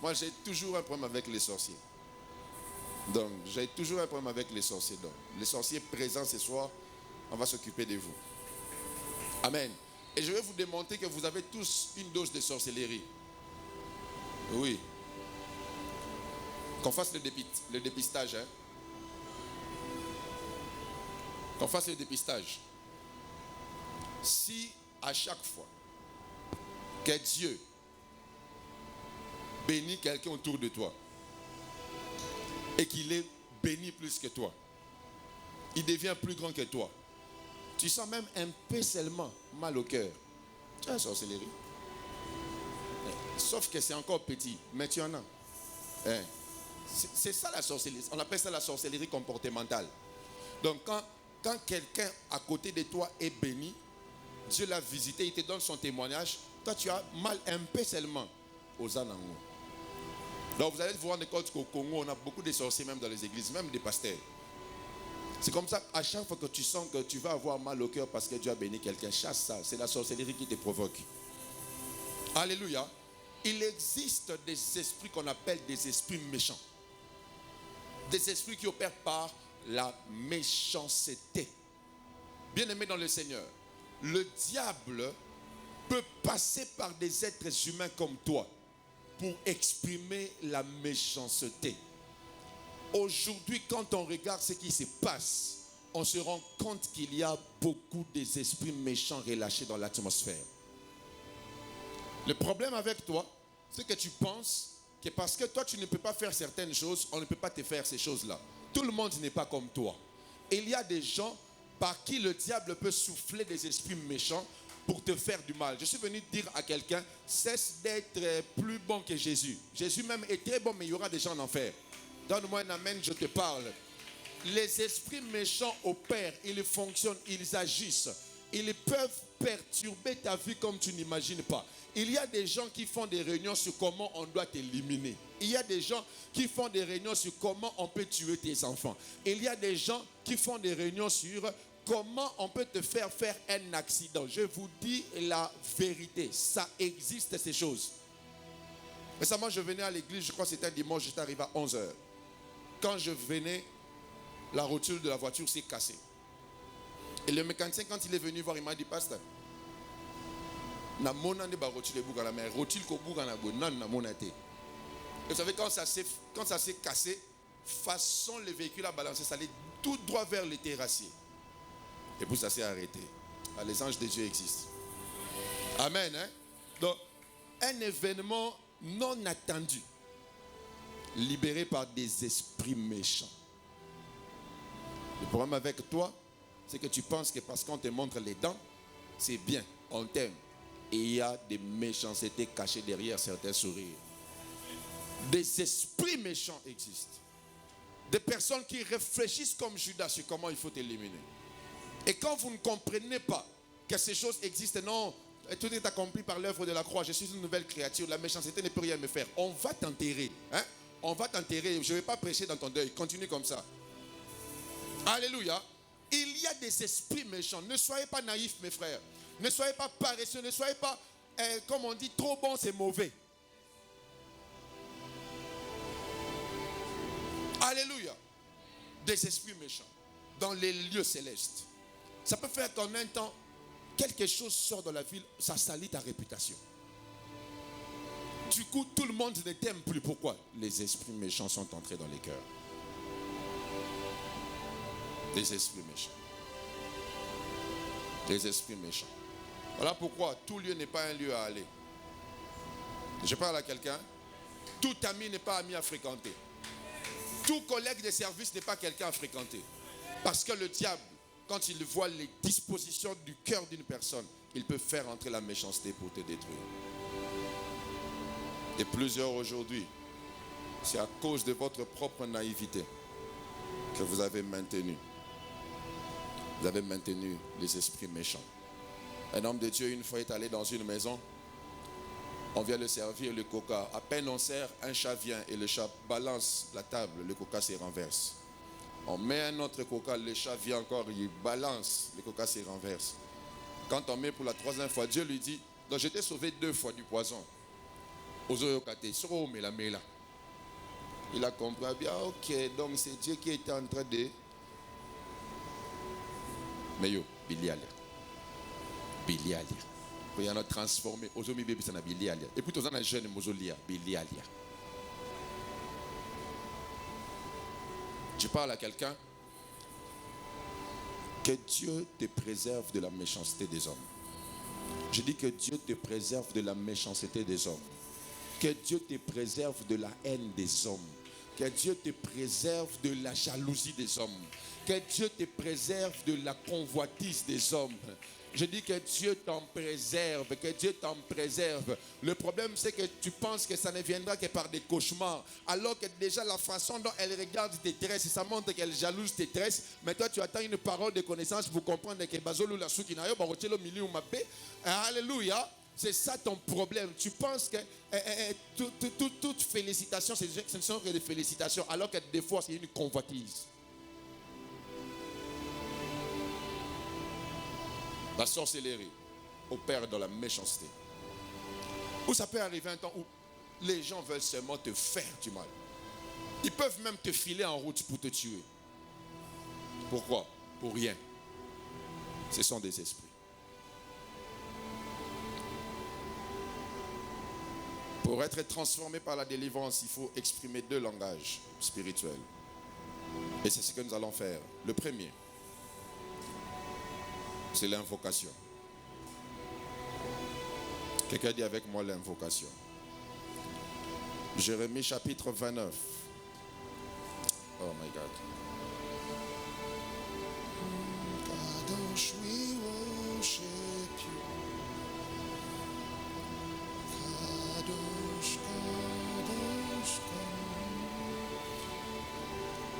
Moi, j'ai toujours un problème avec les sorciers. Donc, j'ai toujours un problème avec les sorciers. Donc, les sorciers présents ce soir, on va s'occuper de vous. Amen. Et je vais vous démontrer que vous avez tous une dose de sorcellerie. Oui. Qu'on fasse le dépistage. Hein? Qu'on fasse le dépistage. Si à chaque fois que Dieu bénit quelqu'un autour de toi et qu'il est béni plus que toi, il devient plus grand que toi, tu sens même un peu seulement mal au cœur. Tu as la sorcellerie. Sauf que c'est encore petit, mais tu en as. C'est ça la sorcellerie. On appelle ça la sorcellerie comportementale. Donc quand quelqu'un à côté de toi est béni, Dieu l'a visité, il te donne son témoignage, toi tu as mal un peu seulement aux anangos. Donc vous allez vous rendre compte qu'au Congo, on a beaucoup de sorciers même dans les églises, même des pasteurs. C'est comme ça, à chaque fois que tu sens que tu vas avoir mal au cœur parce que Dieu a béni quelqu'un, chasse ça. C'est la sorcellerie qui te provoque. Alléluia. Il existe des esprits qu'on appelle des esprits méchants. Des esprits qui opèrent par la méchanceté. Bien-aimé dans le Seigneur, le diable peut passer par des êtres humains comme toi pour exprimer la méchanceté. Aujourd'hui, quand on regarde ce qui se passe, on se rend compte qu'il y a beaucoup d'esprits méchants relâchés dans l'atmosphère. Le problème avec toi, c'est que tu penses que parce que toi tu ne peux pas faire certaines choses, on ne peut pas te faire ces choses-là. Tout le monde n'est pas comme toi. Il y a des gens par qui le diable peut souffler des esprits méchants pour te faire du mal. Je suis venu dire à quelqu'un, cesse d'être plus bon que Jésus. Jésus même est très bon, mais il y aura des gens en enfer. Donne-moi un amen, je te parle. Les esprits méchants opèrent, ils fonctionnent, ils agissent. Ils peuvent perturber ta vie comme tu n'imagines pas. Il y a des gens qui font des réunions sur comment on doit t'éliminer. Il y a des gens qui font des réunions sur comment on peut tuer tes enfants. Il y a des gens qui font des réunions sur comment on peut te faire un accident. Je vous dis la vérité, ça existe ces choses. Récemment, je venais à l'église, je crois que c'était un dimanche, j'étais arrivé à 11h. Quand je venais, la rotule de la voiture s'est cassée. Et le mécanicien, quand il est venu voir, il m'a dit, pasteur, na mona ne ba rotile bouga la mer, rotile ko bouga na bonan na monate. Et vous savez, quand ça s'est cassé, façon le véhicule a balancé, ça allait tout droit vers les terrassiers. Et puis ça s'est arrêté. Ah, les anges de Dieu existent. Amen. Hein? Donc, un événement non attendu, libéré par des esprits méchants. Le problème avec toi, c'est que tu penses que parce qu'on te montre les dents, c'est bien, on t'aime. Et il y a des méchancetés cachées derrière certains sourires. Des esprits méchants existent. Des personnes qui réfléchissent comme Judas sur comment il faut t'éliminer. Et quand vous ne comprenez pas que ces choses existent, non, tout est accompli par l'œuvre de la croix, je suis une nouvelle créature, la méchanceté ne peut rien me faire. On va t'enterrer. Hein? On va t'enterrer. Je ne vais pas prêcher dans ton deuil. Continue comme ça. Alléluia. Il y a des esprits méchants. Ne soyez pas naïfs, mes frères. Ne soyez pas paresseux. Ne soyez pas, comme on dit, trop bon, c'est mauvais. Alléluia. Des esprits méchants dans les lieux célestes. Ça peut faire qu'en un temps, quelque chose sort dans la ville, ça salit ta réputation. Du coup, tout le monde ne t'aime plus. Pourquoi? Les esprits méchants sont entrés dans les cœurs. Des esprits méchants. Des esprits méchants. Voilà pourquoi tout lieu n'est pas un lieu à aller. Je parle à quelqu'un. Tout ami n'est pas ami à fréquenter. Tout collègue de service n'est pas quelqu'un à fréquenter. Parce que le diable, quand il voit les dispositions du cœur d'une personne, il peut faire entrer la méchanceté pour te détruire. Et plusieurs aujourd'hui, c'est à cause de votre propre naïveté que vous avez maintenu. Vous avez maintenu les esprits méchants. Un homme de Dieu, une fois, est allé dans une maison. On vient le servir le coca. À peine on sert, un chat vient et le chat balance la table. Le coca se renverse. On met un autre coca, le chat vient encore, il balance, le coca se renverse. Quand on met pour la troisième fois, Dieu lui dit, donc je t'ai sauvé 2 fois du poison. Il a compris, bien, ok, donc c'est Dieu qui était en train de... Mais yo, Billy Ali. Billy Ali. Il y en a transformé. Aujourd'hui, bébé, ça n'a Billy Ali. Et puis, tu as un jeune Mozolia, Billy Ali. Je parle à quelqu'un. Que Dieu te préserve de la méchanceté des hommes. Je dis que Dieu te préserve de la méchanceté des hommes. Que Dieu te préserve de la haine des hommes. Que Dieu te préserve de la jalousie des hommes. Que Dieu te préserve de la convoitise des hommes. Je dis que Dieu t'en préserve, que Dieu t'en préserve. Le problème, c'est que tu penses que ça ne viendra que par des cauchemars. Alors que déjà la façon dont elle regarde tes tresses, ça montre qu'elle jalouse tes tresses. Mais toi, tu attends une parole de connaissance pour comprendre que Bazolo la souki na yo barotelo milieu mabé. Alléluia. C'est ça ton problème. Tu penses que toute félicitation, ce ne sont que des félicitations, alors que des fois, c'est une convoitise. La sorcellerie opère dans la méchanceté. Ou ça peut arriver un temps où les gens veulent seulement te faire du mal. Ils peuvent même te filer en route pour te tuer. Pourquoi? Pour rien. Ce sont des esprits. Pour être transformé par la délivrance, il faut exprimer 2 langages spirituels. Et c'est ce que nous allons faire. Le premier, c'est l'invocation. Quelqu'un dit avec moi l'invocation. Jérémie chapitre 29. Oh my God. Kadosh, we worship you. Kadosh, Kadosh, Kadosh.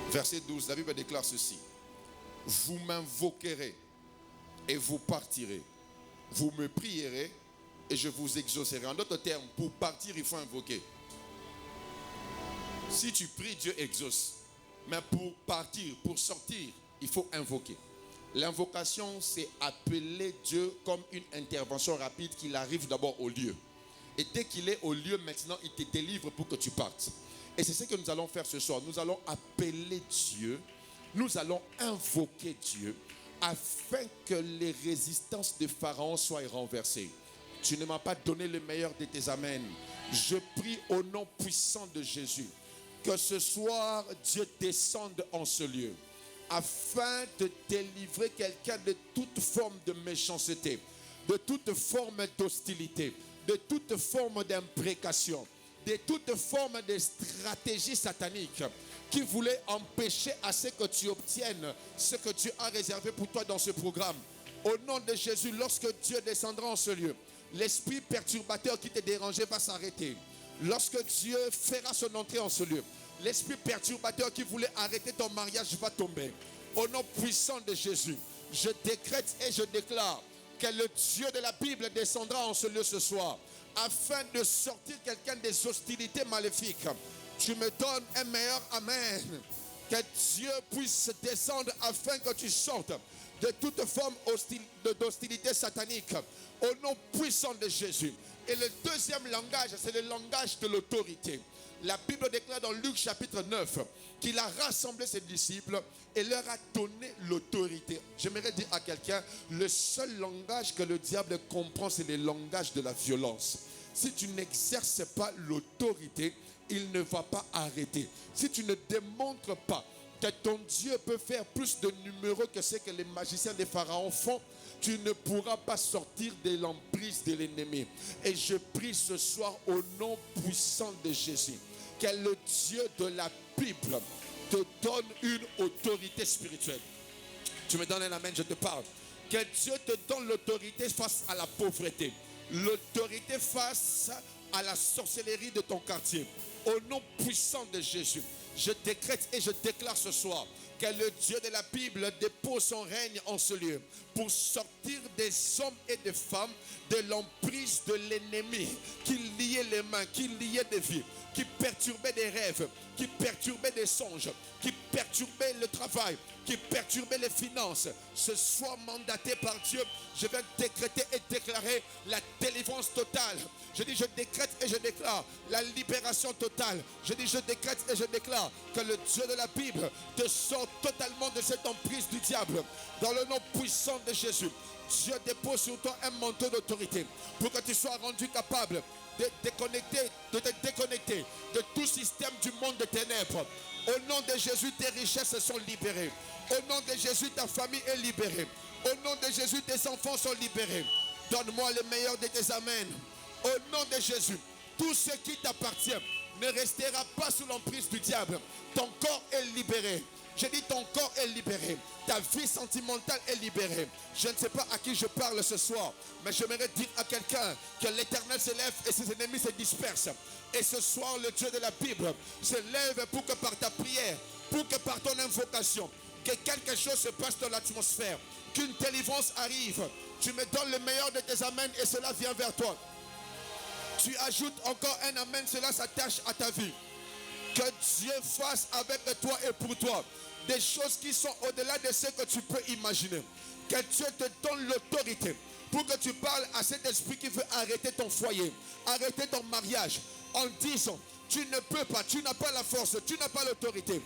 Verset 12, la Bible déclare ceci. Vous m'invoquerez et vous partirez. Vous me prierez et je vous exaucerai. En d'autres termes, pour partir, il faut invoquer. Si tu pries, Dieu exauce. Mais pour partir, pour sortir, il faut invoquer. L'invocation, c'est appeler Dieu comme une intervention rapide qu'il arrive d'abord au lieu. Et dès qu'il est au lieu, maintenant, il te délivre pour que tu partes. Et c'est ce que nous allons faire ce soir. Nous allons appeler Dieu. Nous allons invoquer Dieu afin que les résistances de Pharaon soient renversées. Tu ne m'as pas donné le meilleur de tes amens. Je prie au nom puissant de Jésus que ce soir, Dieu descende en ce lieu afin de délivrer quelqu'un de toute forme de méchanceté, de toute forme d'hostilité, de toute forme d'imprécation, de toute forme de stratégie satanique qui voulait empêcher à ce que tu obtiennes ce que Dieu a réservé pour toi dans ce programme. Au nom de Jésus, lorsque Dieu descendra en ce lieu, l'esprit perturbateur qui te dérangeait va s'arrêter. Lorsque Dieu fera son entrée en ce lieu, l'esprit perturbateur qui voulait arrêter ton mariage va tomber. Au nom puissant de Jésus, je décrète et je déclare que le Dieu de la Bible descendra en ce lieu ce soir afin de sortir quelqu'un des hostilités maléfiques. Tu me donnes un meilleur amen. Que Dieu puisse descendre afin que tu sortes de toute forme d'hostilité satanique au nom puissant de Jésus. Et le deuxième langage, c'est le langage de l'autorité. La Bible déclare dans Luc chapitre 9 qu'il a rassemblé ses disciples et leur a donné l'autorité. J'aimerais dire à quelqu'un, le seul langage que le diable comprend, c'est le langage de la violence. Si tu n'exerces pas l'autorité, il ne va pas arrêter. Si tu ne démontres pas que ton Dieu peut faire plus de numéros que ce que les magiciens des pharaons font, tu ne pourras pas sortir de l'emprise de l'ennemi. Et je prie ce soir au nom puissant de Jésus que le Dieu de la Bible te donne une autorité spirituelle. Tu me donnes un amen, je te parle. Que Dieu te donne l'autorité face à la pauvreté, l'autorité face à la sorcellerie de ton quartier. Au nom puissant de Jésus, je décrète et je déclare ce soir que le Dieu de la Bible dépose son règne en ce lieu pour sortir des hommes et des femmes de l'emprise de l'ennemi qui liait les mains, qui liait des vies, qui perturbait des rêves, qui perturbait des songes, qui perturbait le travail, qui perturbait les finances. Ce soir mandaté par Dieu, je vais décréter et déclarer la délivrance totale. Je dis, je décrète et je déclare la libération totale. Je dis, je décrète et je déclare que le Dieu de la Bible te sort totalement de cette emprise du diable. Dans le nom puissant de Jésus, Dieu dépose sur toi un manteau d'autorité pour que tu sois rendu capable de te déconnecter de tout système du monde des ténèbres. Au nom de Jésus, tes richesses sont libérées. Au nom de Jésus, ta famille est libérée. Au nom de Jésus, tes enfants sont libérés. Donne-moi le meilleur de tes amens. Au nom de Jésus, tout ce qui t'appartient ne restera pas sous l'emprise du diable. Ton corps est libéré. J'ai dit ton corps est libéré. Ta vie sentimentale est libérée. Je ne sais pas à qui je parle ce soir, mais j'aimerais dire à quelqu'un que l'Éternel se lève et ses ennemis se dispersent. Et ce soir, le Dieu de la Bible se lève pour que par ta prière, pour que par ton invocation, que quelque chose se passe dans l'atmosphère, qu'une délivrance arrive. Tu me donnes le meilleur de tes amens et cela vient vers toi. Tu ajoutes encore un amen, cela s'attache à ta vie. Que Dieu fasse avec toi et pour toi des choses qui sont au-delà de ce que tu peux imaginer. Que Dieu te donne l'autorité pour que tu parles à cet esprit qui veut arrêter ton foyer, arrêter ton mariage, en disant, tu ne peux pas, tu n'as pas la force, tu n'as pas l'autorité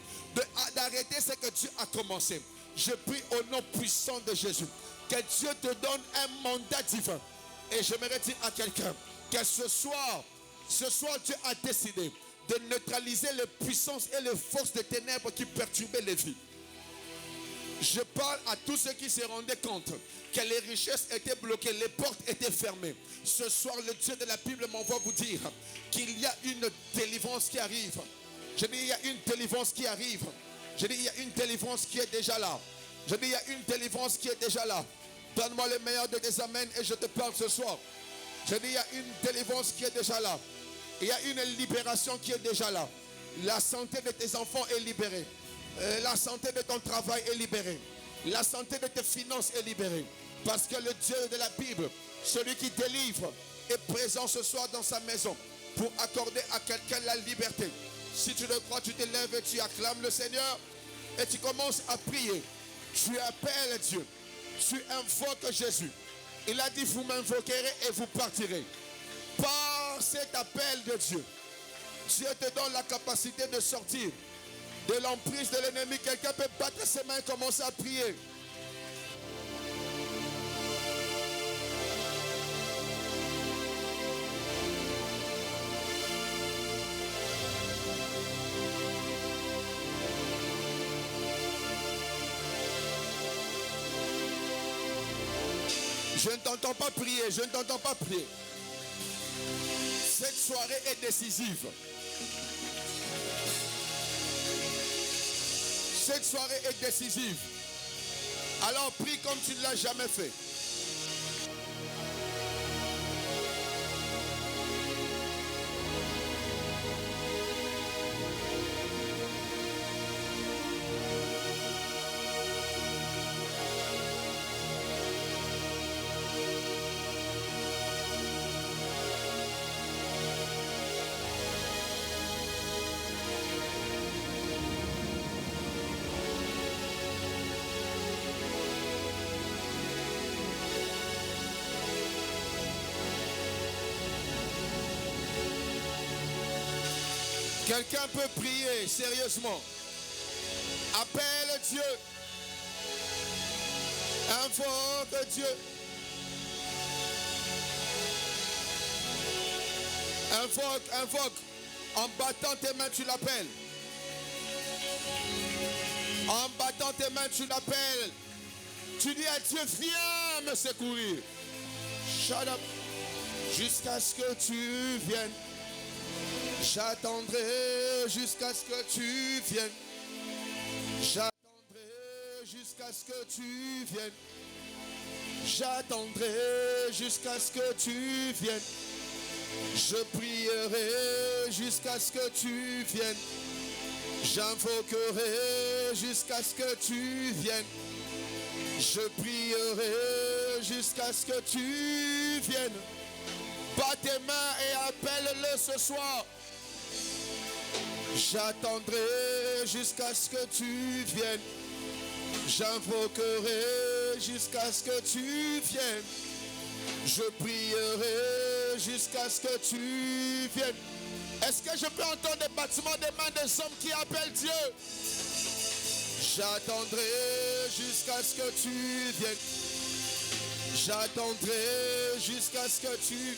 d'arrêter ce que Dieu a commencé. Je prie au nom puissant de Jésus, que Dieu te donne un mandat divin. Et j'aimerais dire à quelqu'un que ce soir, Dieu a décidé de neutraliser les puissances et les forces des ténèbres qui perturbaient les vies. Je parle à tous ceux qui se rendaient compte que les richesses étaient bloquées, les portes étaient fermées. Ce soir, le Dieu de la Bible m'envoie vous dire qu'il y a une délivrance qui arrive. Je dis, il y a une délivrance qui arrive. Je dis, il y a une délivrance qui est déjà là. Je dis, il y a une délivrance qui est déjà là. Donne-moi le meilleur de tes amens et je te parle ce soir. Je dis, il y a une délivrance qui est déjà là. Il y a une libération qui est déjà là. La santé de tes enfants est libérée. La santé de ton travail est libérée. La santé de tes finances est libérée. Parce que le Dieu de la Bible, celui qui délivre, est présent ce soir dans sa maison pour accorder à quelqu'un la liberté. Si tu le crois, tu te lèves et tu acclames le Seigneur et tu commences à prier. Tu appelles Dieu. Tu invoques Jésus. Il a dit, vous m'invoquerez et vous partirez. Par cet appel de Dieu, Dieu te donne la capacité de sortir de l'emprise de l'ennemi. Quelqu'un peut battre ses mains et commencer à prier. Je ne t'entends pas prier, je ne t'entends pas prier. Cette soirée est décisive. Cette soirée est décisive. Alors prie comme tu ne l'as jamais fait. Quelqu'un peut prier sérieusement. Appelle Dieu. Invoque Dieu. Invoque. En battant tes mains, tu l'appelles. En battant tes mains, tu l'appelles. Tu dis à Dieu, viens me secourir. Shut up. Jusqu'à ce que tu viennes. J'attendrai jusqu'à ce que tu viennes. J'attendrai jusqu'à ce que tu viennes. J'attendrai jusqu'à ce que tu viennes. Je prierai jusqu'à ce que tu viennes. J'invoquerai jusqu'à ce que tu viennes. Je prierai jusqu'à ce que tu viennes. Bats tes mains et appelle-le ce soir. J'attendrai jusqu'à ce que tu viennes. J'invoquerai jusqu'à ce que tu viennes. Je prierai jusqu'à ce que tu viennes. Est-ce que je peux entendre des battements des mains des hommes qui appellent Dieu? J'attendrai jusqu'à ce que tu viennes. J'attendrai jusqu'à ce que tu...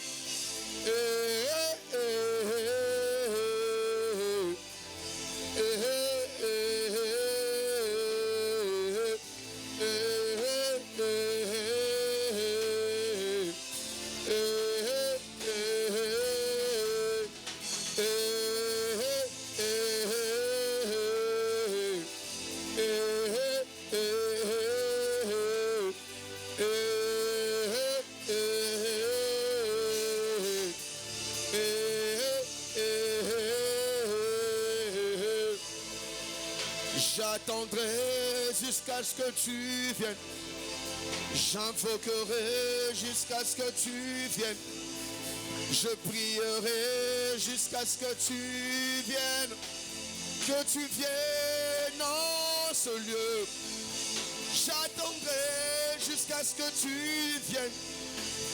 J'attendrai jusqu'à ce que tu viennes. J'invoquerai jusqu'à ce que tu viennes. Je prierai jusqu'à ce que tu viennes. Que tu viennes en ce lieu. J'attendrai jusqu'à ce que tu viennes.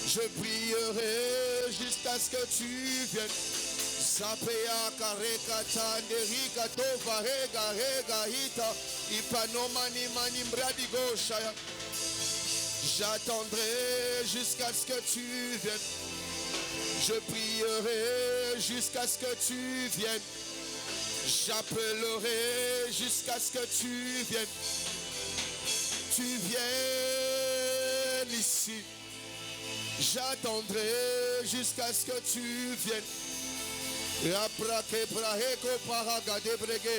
Je prierai jusqu'à ce que tu viennes. Sapea kareka tanderika tova hega hita ipanomani mani mbradi goshaya. J'attendrai jusqu'à ce que tu viennes. Je prierai jusqu'à ce que tu viennes. J'appellerai jusqu'à ce que tu viennes. Tu viennes ici. J'attendrai jusqu'à ce que tu viennes. Yaprake braheko paragade brege.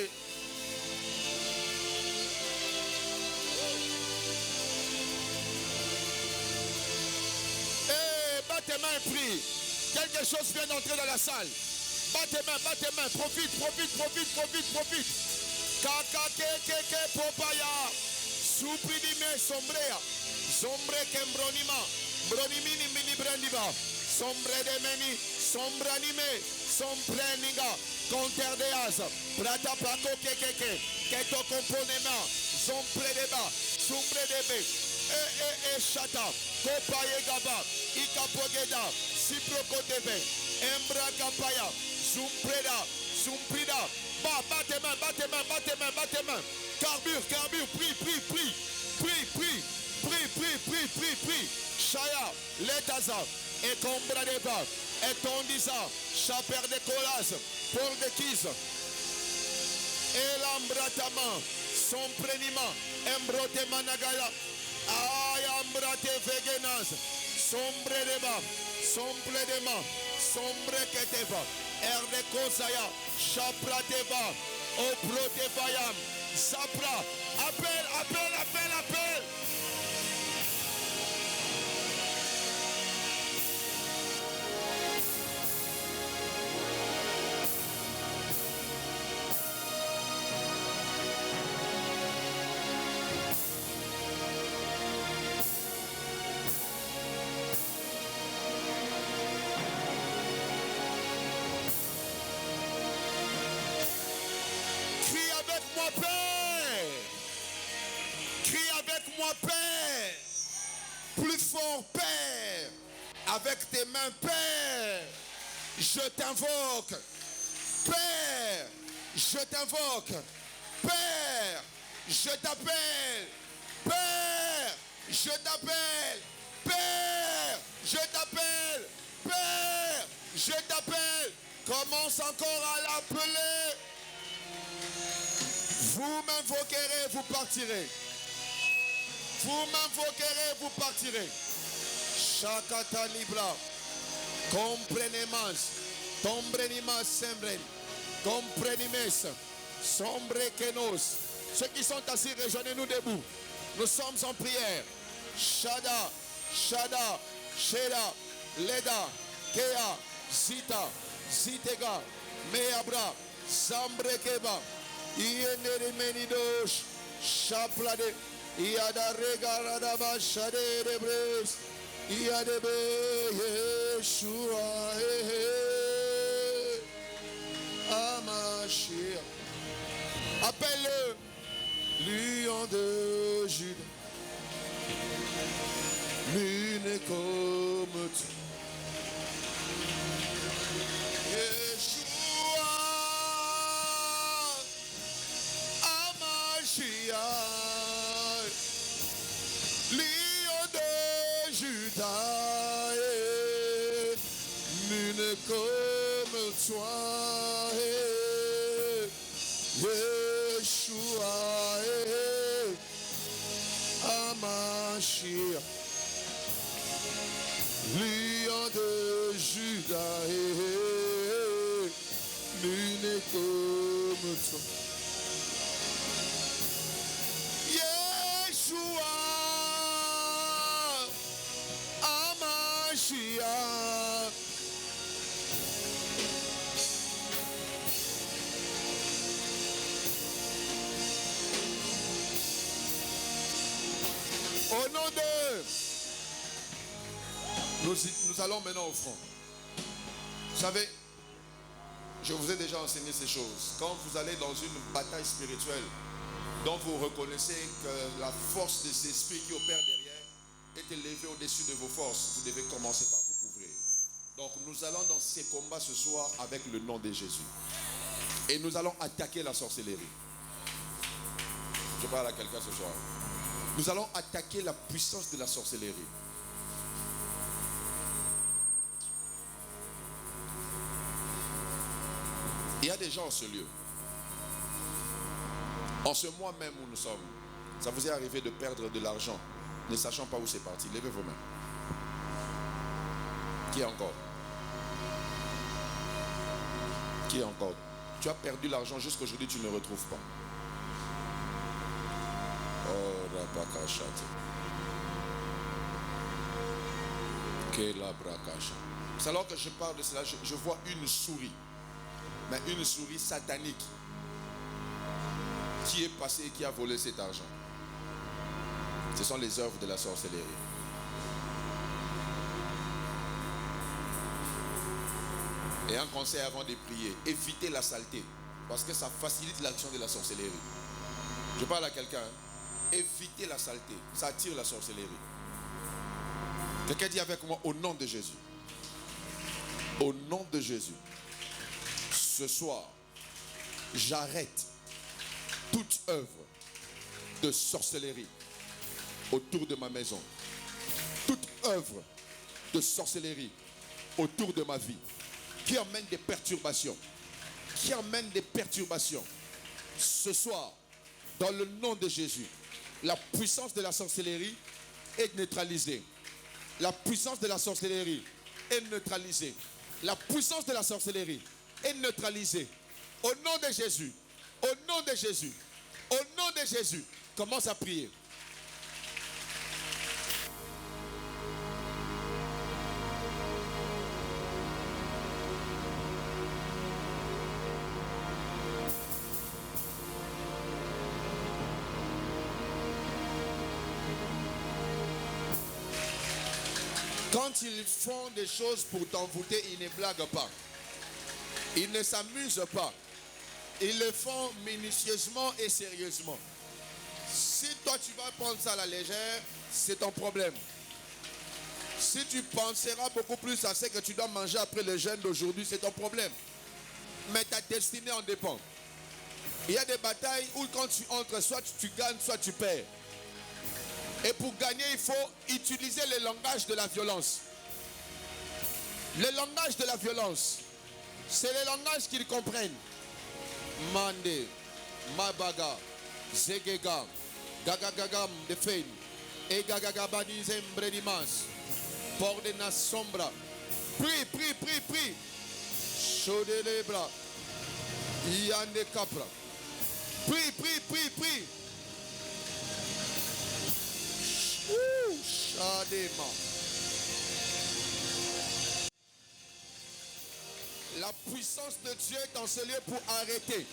Bats tes mains et prie. Quelque chose vient d'entrer dans la salle. Bats tes mains. Profite. Kaka keke popaya. Supridime sombrea. Sombre kembronima. Bronimini mini brandiba. Sombre de meni. Sombranime. Sombreniga. Conter de as. Prata paco keke. Keto componema. Sombre de ba. Sombre de be. Chata. Kopaye gaba. Ikapogeda. Siprokotebe. Embra kapaya. Sumprida. Bats tes mains. Carbure. Prie. Shaya. Letaza. Et combra de ba. Et tondisa. Chaper de colas. Pour de kis. Et l'embratama. Son prenima. Embrote managala. Ayambrate vegenas. sombre deba, sombre dema, sombre keteva, erde kozaya, chapra deba, opro devayam, sapra, appel, appel, appel, appel. Père, crie avec moi, Père, plus fort, Père, avec tes mains, Père, je t'invoque, Père, je t'invoque, Père, je t'appelle, Père, je t'appelle, Père, je t'appelle, Père, je t'appelle, commence encore à l'appeler. Vous m'invoquerez, vous partirez. Vous m'invoquerez, vous partirez. Shakata libra. Comprenez-moi. Tombrenimas sembren. Comprenez-moi. Sombre kenos. Ceux qui sont assis, rejoignez-nous debout. Nous sommes en prière. Shada, Shada, Sheda, Leda, Kea, Zita, Zitega, Meabra, Zambrekeba. Ienere menidos, chaplade, iada regarada shade de bres, iadebe Yeshua, Amashia. Appelle-le, lion de Jude, lui n'est comme tu. Lion de Juda, nul comme toi, Yeshua, Amashia. Lion de Juda, nul comme toi. Au nom de... Nous allons maintenant au front. Vous savez, je vous ai déjà enseigné ces choses. Quand vous allez dans une bataille spirituelle, dont vous reconnaissez que la force de ces esprits qui opèrent derrière est élevée au-dessus de vos forces, vous devez commencer par vous couvrir. Donc nous allons dans ces combats ce soir avec le nom de Jésus. Et nous allons attaquer la sorcellerie. Je parle à quelqu'un ce soir. Nous allons attaquer la puissance de la sorcellerie. Il y a des gens en ce lieu. En ce mois même où nous sommes, ça vous est arrivé de perdre de l'argent, ne sachant pas où c'est parti. Levez vos mains. Qui est encore? Qui est encore? Tu as perdu l'argent jusqu'aujourd'hui, tu ne le retrouves pas. Oh, Rabakashate. Kelabrakasha. C'est alors que je parle de cela, je vois une souris. Mais une souris satanique qui est passée et qui a volé cet argent. Ce sont les œuvres de la sorcellerie. Et un conseil avant de prier, évitez la saleté, parce que ça facilite l'action de la sorcellerie. Je parle à quelqu'un, évitez la saleté, ça attire la sorcellerie. Quelqu'un dit avec moi, au nom de Jésus. Au nom de Jésus. Ce soir, j'arrête toute œuvre de sorcellerie autour de ma maison. Toute œuvre de sorcellerie autour de ma vie qui amène des perturbations. Qui amène des perturbations. Ce soir, dans le nom de Jésus, la puissance de la sorcellerie est neutralisée. La puissance de la sorcellerie est neutralisée. La puissance de la sorcellerie est neutralisée. Au nom de Jésus. Au nom de Jésus. Au nom de Jésus. Commence à prier. Quand ils font des choses pour t'envoûter, ils ne blaguent pas. Ils ne s'amusent pas. Ils le font minutieusement et sérieusement. Si toi tu vas prendre ça à la légère, c'est ton problème. Si tu penseras beaucoup plus à ce que tu dois manger après le jeûne d'aujourd'hui, c'est ton problème. Mais ta destinée en dépend. Il y a des batailles où quand tu entres, soit tu gagnes, soit tu perds. Et pour gagner, il faut utiliser le langage de la violence. Le langage de la violence, c'est le langage qu'ils comprennent. Mande, Mabaga, Zegega, Gagagagam de Fein, et Gagagabani Zembredimas, Port de Nas Sombra. Prie, prie, prie, prie. Chaude les bras. Yande Capra. Prie, prie, prie, prie. Chadema. La puissance de Dieu est en ce lieu pour arrêter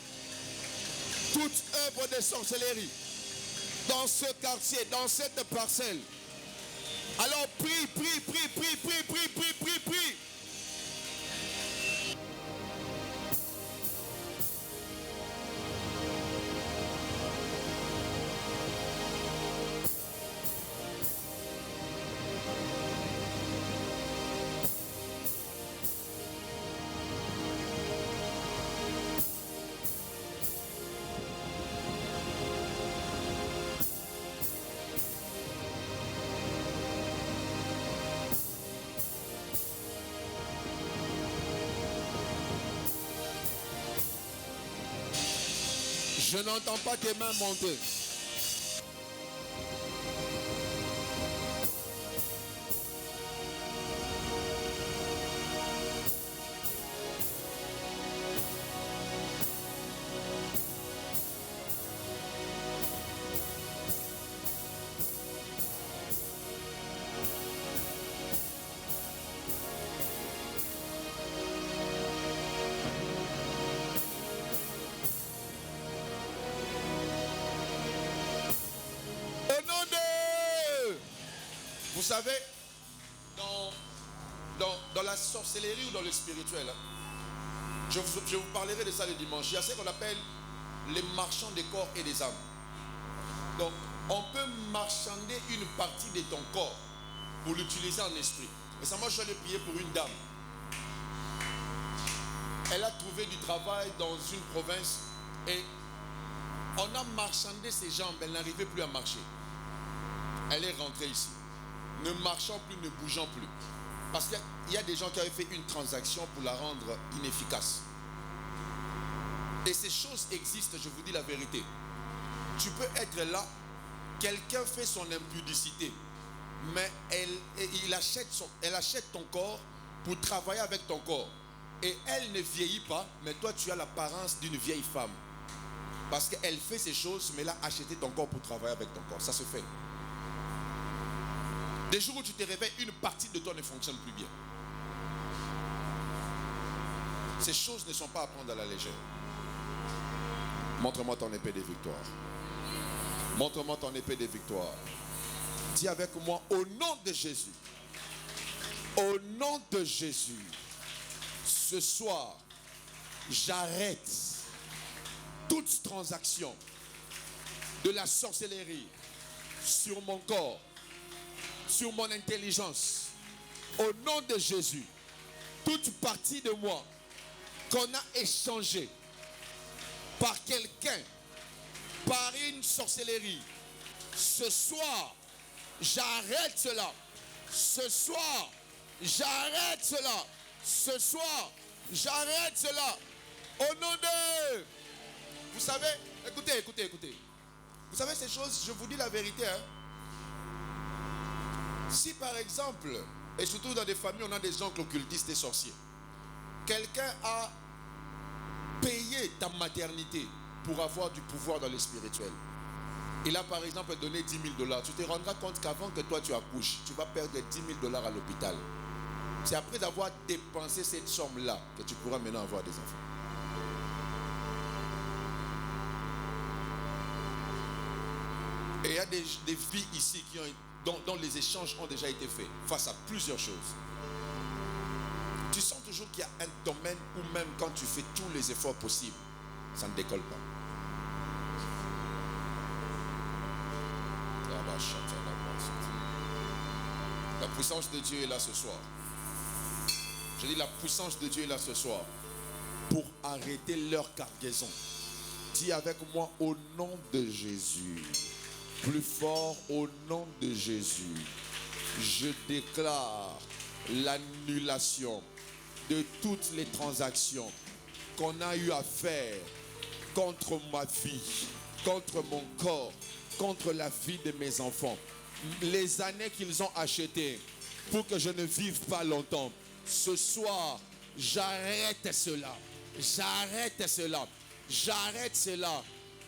toute œuvre de sorcellerie dans ce quartier, dans cette parcelle. Alors prie, prie, prie, prie, prie, prie, prie, prie, prie. Je n'entends pas tes mains monter. Vous savez, dans la sorcellerie ou dans le spirituel, je vous parlerai de ça le dimanche. Il y a ce qu'on appelle les marchands des corps et des âmes. Donc, on peut marchander une partie de ton corps pour l'utiliser en esprit. Et ça, moi, je vais prier pour une dame. Elle a trouvé du travail dans une province et on a marchandé ses jambes. Elle n'arrivait plus à marcher. Elle est rentrée ici, ne marchant plus, ne bougeant plus. Parce qu'il y a des gens qui avaient fait une transaction pour la rendre inefficace. Et ces choses existent, je vous dis la vérité. Tu peux être là, quelqu'un fait son impudicité, mais elle achète ton corps pour travailler avec ton corps. Et elle ne vieillit pas, mais toi tu as l'apparence d'une vieille femme. Parce qu'elle fait ces choses, mais elle a acheté ton corps pour travailler avec ton corps. Ça se fait. Des jours où tu te réveilles, une partie de toi ne fonctionne plus bien. Ces choses ne sont pas à prendre à la légère. Montre-moi ton épée de victoire. Montre-moi ton épée de victoire. Dis avec moi, au nom de Jésus. Au nom de Jésus. Ce soir, j'arrête toute transaction de la sorcellerie sur mon corps, sur mon intelligence. Au nom de Jésus, toute partie de moi qu'on a échangée par quelqu'un, par une sorcellerie, ce soir, j'arrête cela. Ce soir, j'arrête cela. Ce soir, j'arrête cela. Au nom de... Vous savez, écoutez. Vous savez ces choses, je vous dis la vérité. Si par exemple, et surtout dans des familles, on a des oncles occultistes et sorciers, quelqu'un a payé ta maternité pour avoir du pouvoir dans le spirituel. Il a par exemple donné 10 000 $. Tu te rendras compte qu'avant que toi tu accouches, tu vas perdre 10 000 $ à l'hôpital. C'est après avoir dépensé cette somme-là que tu pourras maintenant avoir des enfants. Et il y a des vies ici dont les échanges ont déjà été faits face à plusieurs choses. Tu sens toujours qu'il y a un domaine où même quand tu fais tous les efforts possibles, ça ne décolle pas. La puissance de Dieu est là ce soir. Je dis la puissance de Dieu est là ce soir pour arrêter leur cargaison. Dis avec moi au nom de Jésus. Plus fort au nom de Jésus. Je déclare l'annulation de toutes les transactions qu'on a eu à faire contre ma vie, contre mon corps, contre la vie de mes enfants. Les années qu'ils ont achetées pour que je ne vive pas longtemps. Ce soir, j'arrête cela. J'arrête cela. J'arrête cela.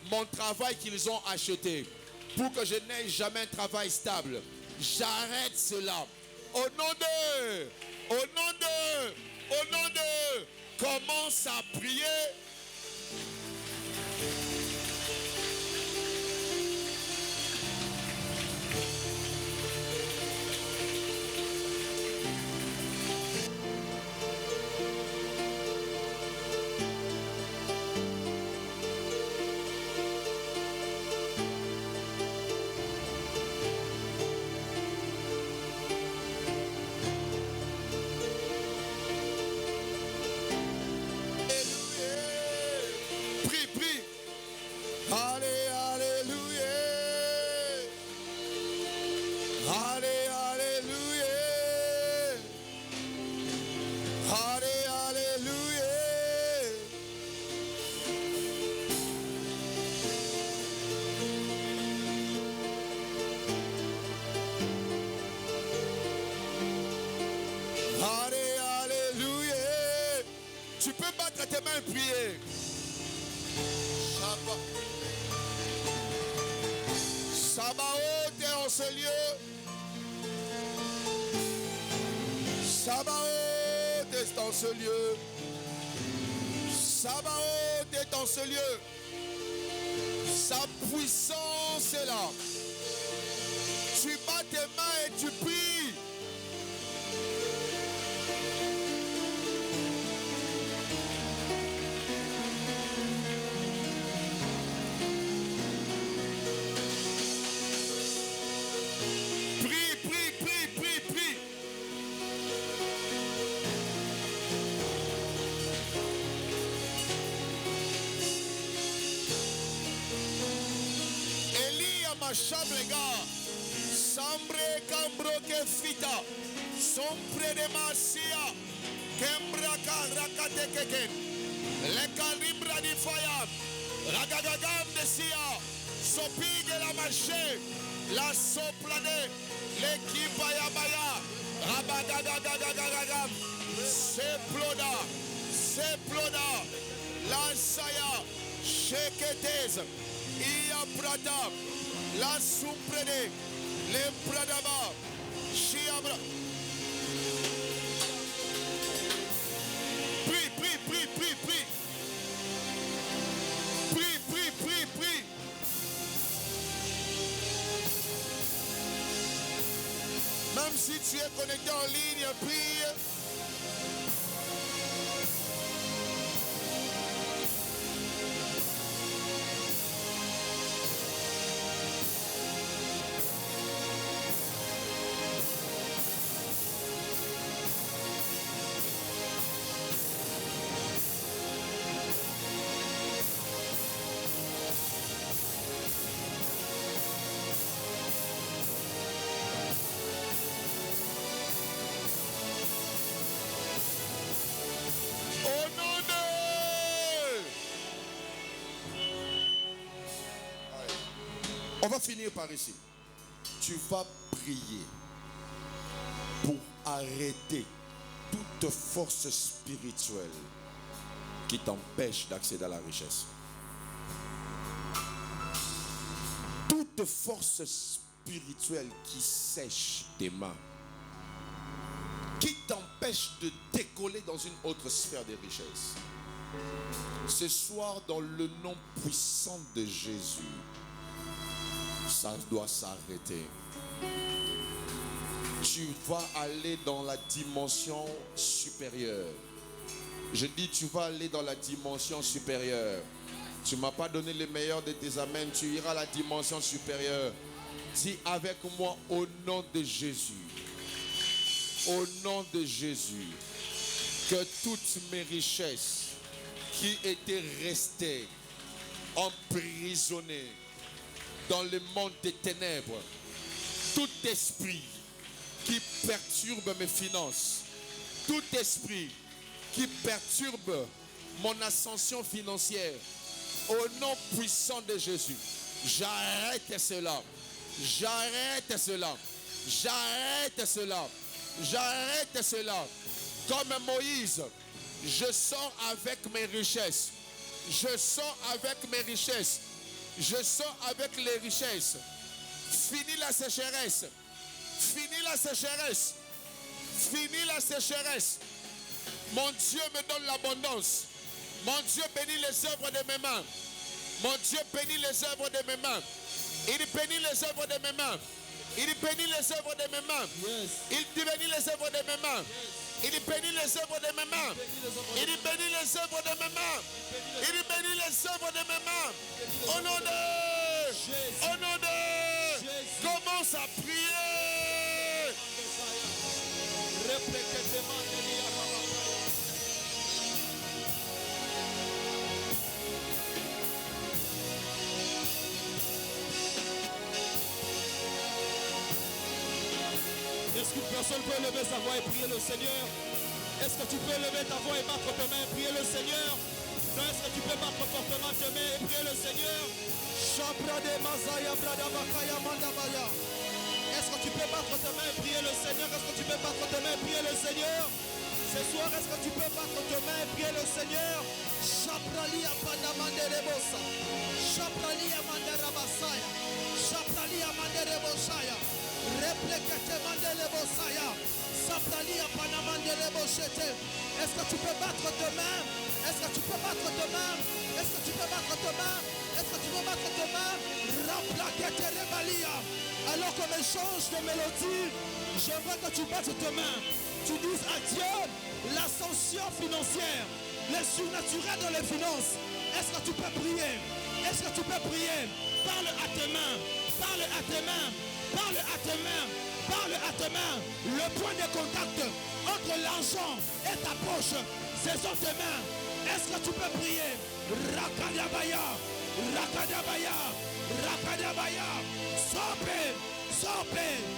Mon travail qu'ils ont acheté pour que je n'ai jamais un travail stable. J'arrête cela. Au nom de, commence à prier. Tu peux battre tes mains et prier. Sabaoth est en ce lieu. Sabaoth est en ce lieu. Sabaoth est en ce lieu. Sa puissance est là. Tu bats tes mains et tu pries. Chablega, Sambre Cambro que fita, Sompre de Marcia, Kembra Rakate Keken, Le Calibra di Faya, Ragagagam de Sia, Sopige la Marché, La Soplade, l'équipe Bayabaya, Rabagagagagagagam, Seploda, La Saya, Sheketez, Ia Prata. La Souprede, les Pradaba, Chiabra. Prie. Prie. Même si tu es connecté en ligne, prie. On va finir par ici. Tu vas prier. pour arrêter toute force spirituelle qui t'empêche d'accéder à la richesse. Toute force spirituelle qui sèche tes mains, qui t'empêche de décoller dans une autre sphère de richesse. Ce soir, dans le nom puissant de Jésus, ça doit s'arrêter. Tu vas aller dans la dimension supérieure. Je dis, tu vas aller dans la dimension supérieure. Tu ne m'as pas donné le meilleur de tes amens. Tu iras à la dimension supérieure. Dis avec moi, au nom de Jésus. Au nom de Jésus. Que toutes mes richesses qui étaient restées emprisonnées dans le monde des ténèbres, tout esprit qui perturbe mes finances, tout esprit qui perturbe mon ascension financière, au nom puissant de Jésus, j'arrête cela, j'arrête cela, j'arrête cela, j'arrête cela. Comme Moïse, je sors avec mes richesses, je sors avec mes richesses, je sors avec les richesses. Finis la sécheresse. Finis la sécheresse. Finis la sécheresse. Mon Dieu me donne l'abondance. Mon Dieu bénit les œuvres de mes mains. Mon Dieu bénit les œuvres de mes mains. Il bénit les œuvres de mes mains. Il bénit les œuvres de mes mains. Il bénit les œuvres de mes mains. Il bénit les œuvres de mes mains. Il bénit les œuvres de mes mains. Il bénit les œuvres de mes mains. Au nom de Jésus. Au nom de Jésus. Commence à prier. Est-ce qu'une personne peut lever sa voix et prier le Seigneur? Est-ce que tu peux lever ta voix et battre tes mains et prier le Seigneur? Non, est-ce que tu peux battre fortement tes mains et prier le Seigneur? Est-ce que tu peux battre tes mains et prier le Seigneur? Est-ce que tu peux battre tes mains et prier le Seigneur? Ce soir, est-ce que tu peux battre tes mains et prier le Seigneur? Chaprali apanda mandere bossa. Chaprali amanda rabasaya. Chaprali amandere bossaya. Répliquez mandere bossaya. Chaprali apanda mandere bossete. Est-ce que tu peux battre tes mains? Est-ce que tu peux battre tes mains? Est-ce que tu peux battre tes mains? Est-ce que tu peux battre tes mains? Remplaquez rebalia. Alors qu'on échange de mélodie, j'aimerais que tu battes tes mains. Tu dises à Dieu l'ascension financière, le surnaturel dans les finances. Est-ce que tu peux prier? Est-ce que tu peux prier? Parle à tes mains, parle à tes mains, parle à tes mains, parle à tes mains. Le point de contact entre l'argent et ta poche, ce sont tes mains. Est-ce que tu peux prier? Rakadabaya, Rakadabaya, Rakadabaya, Sope, Sope.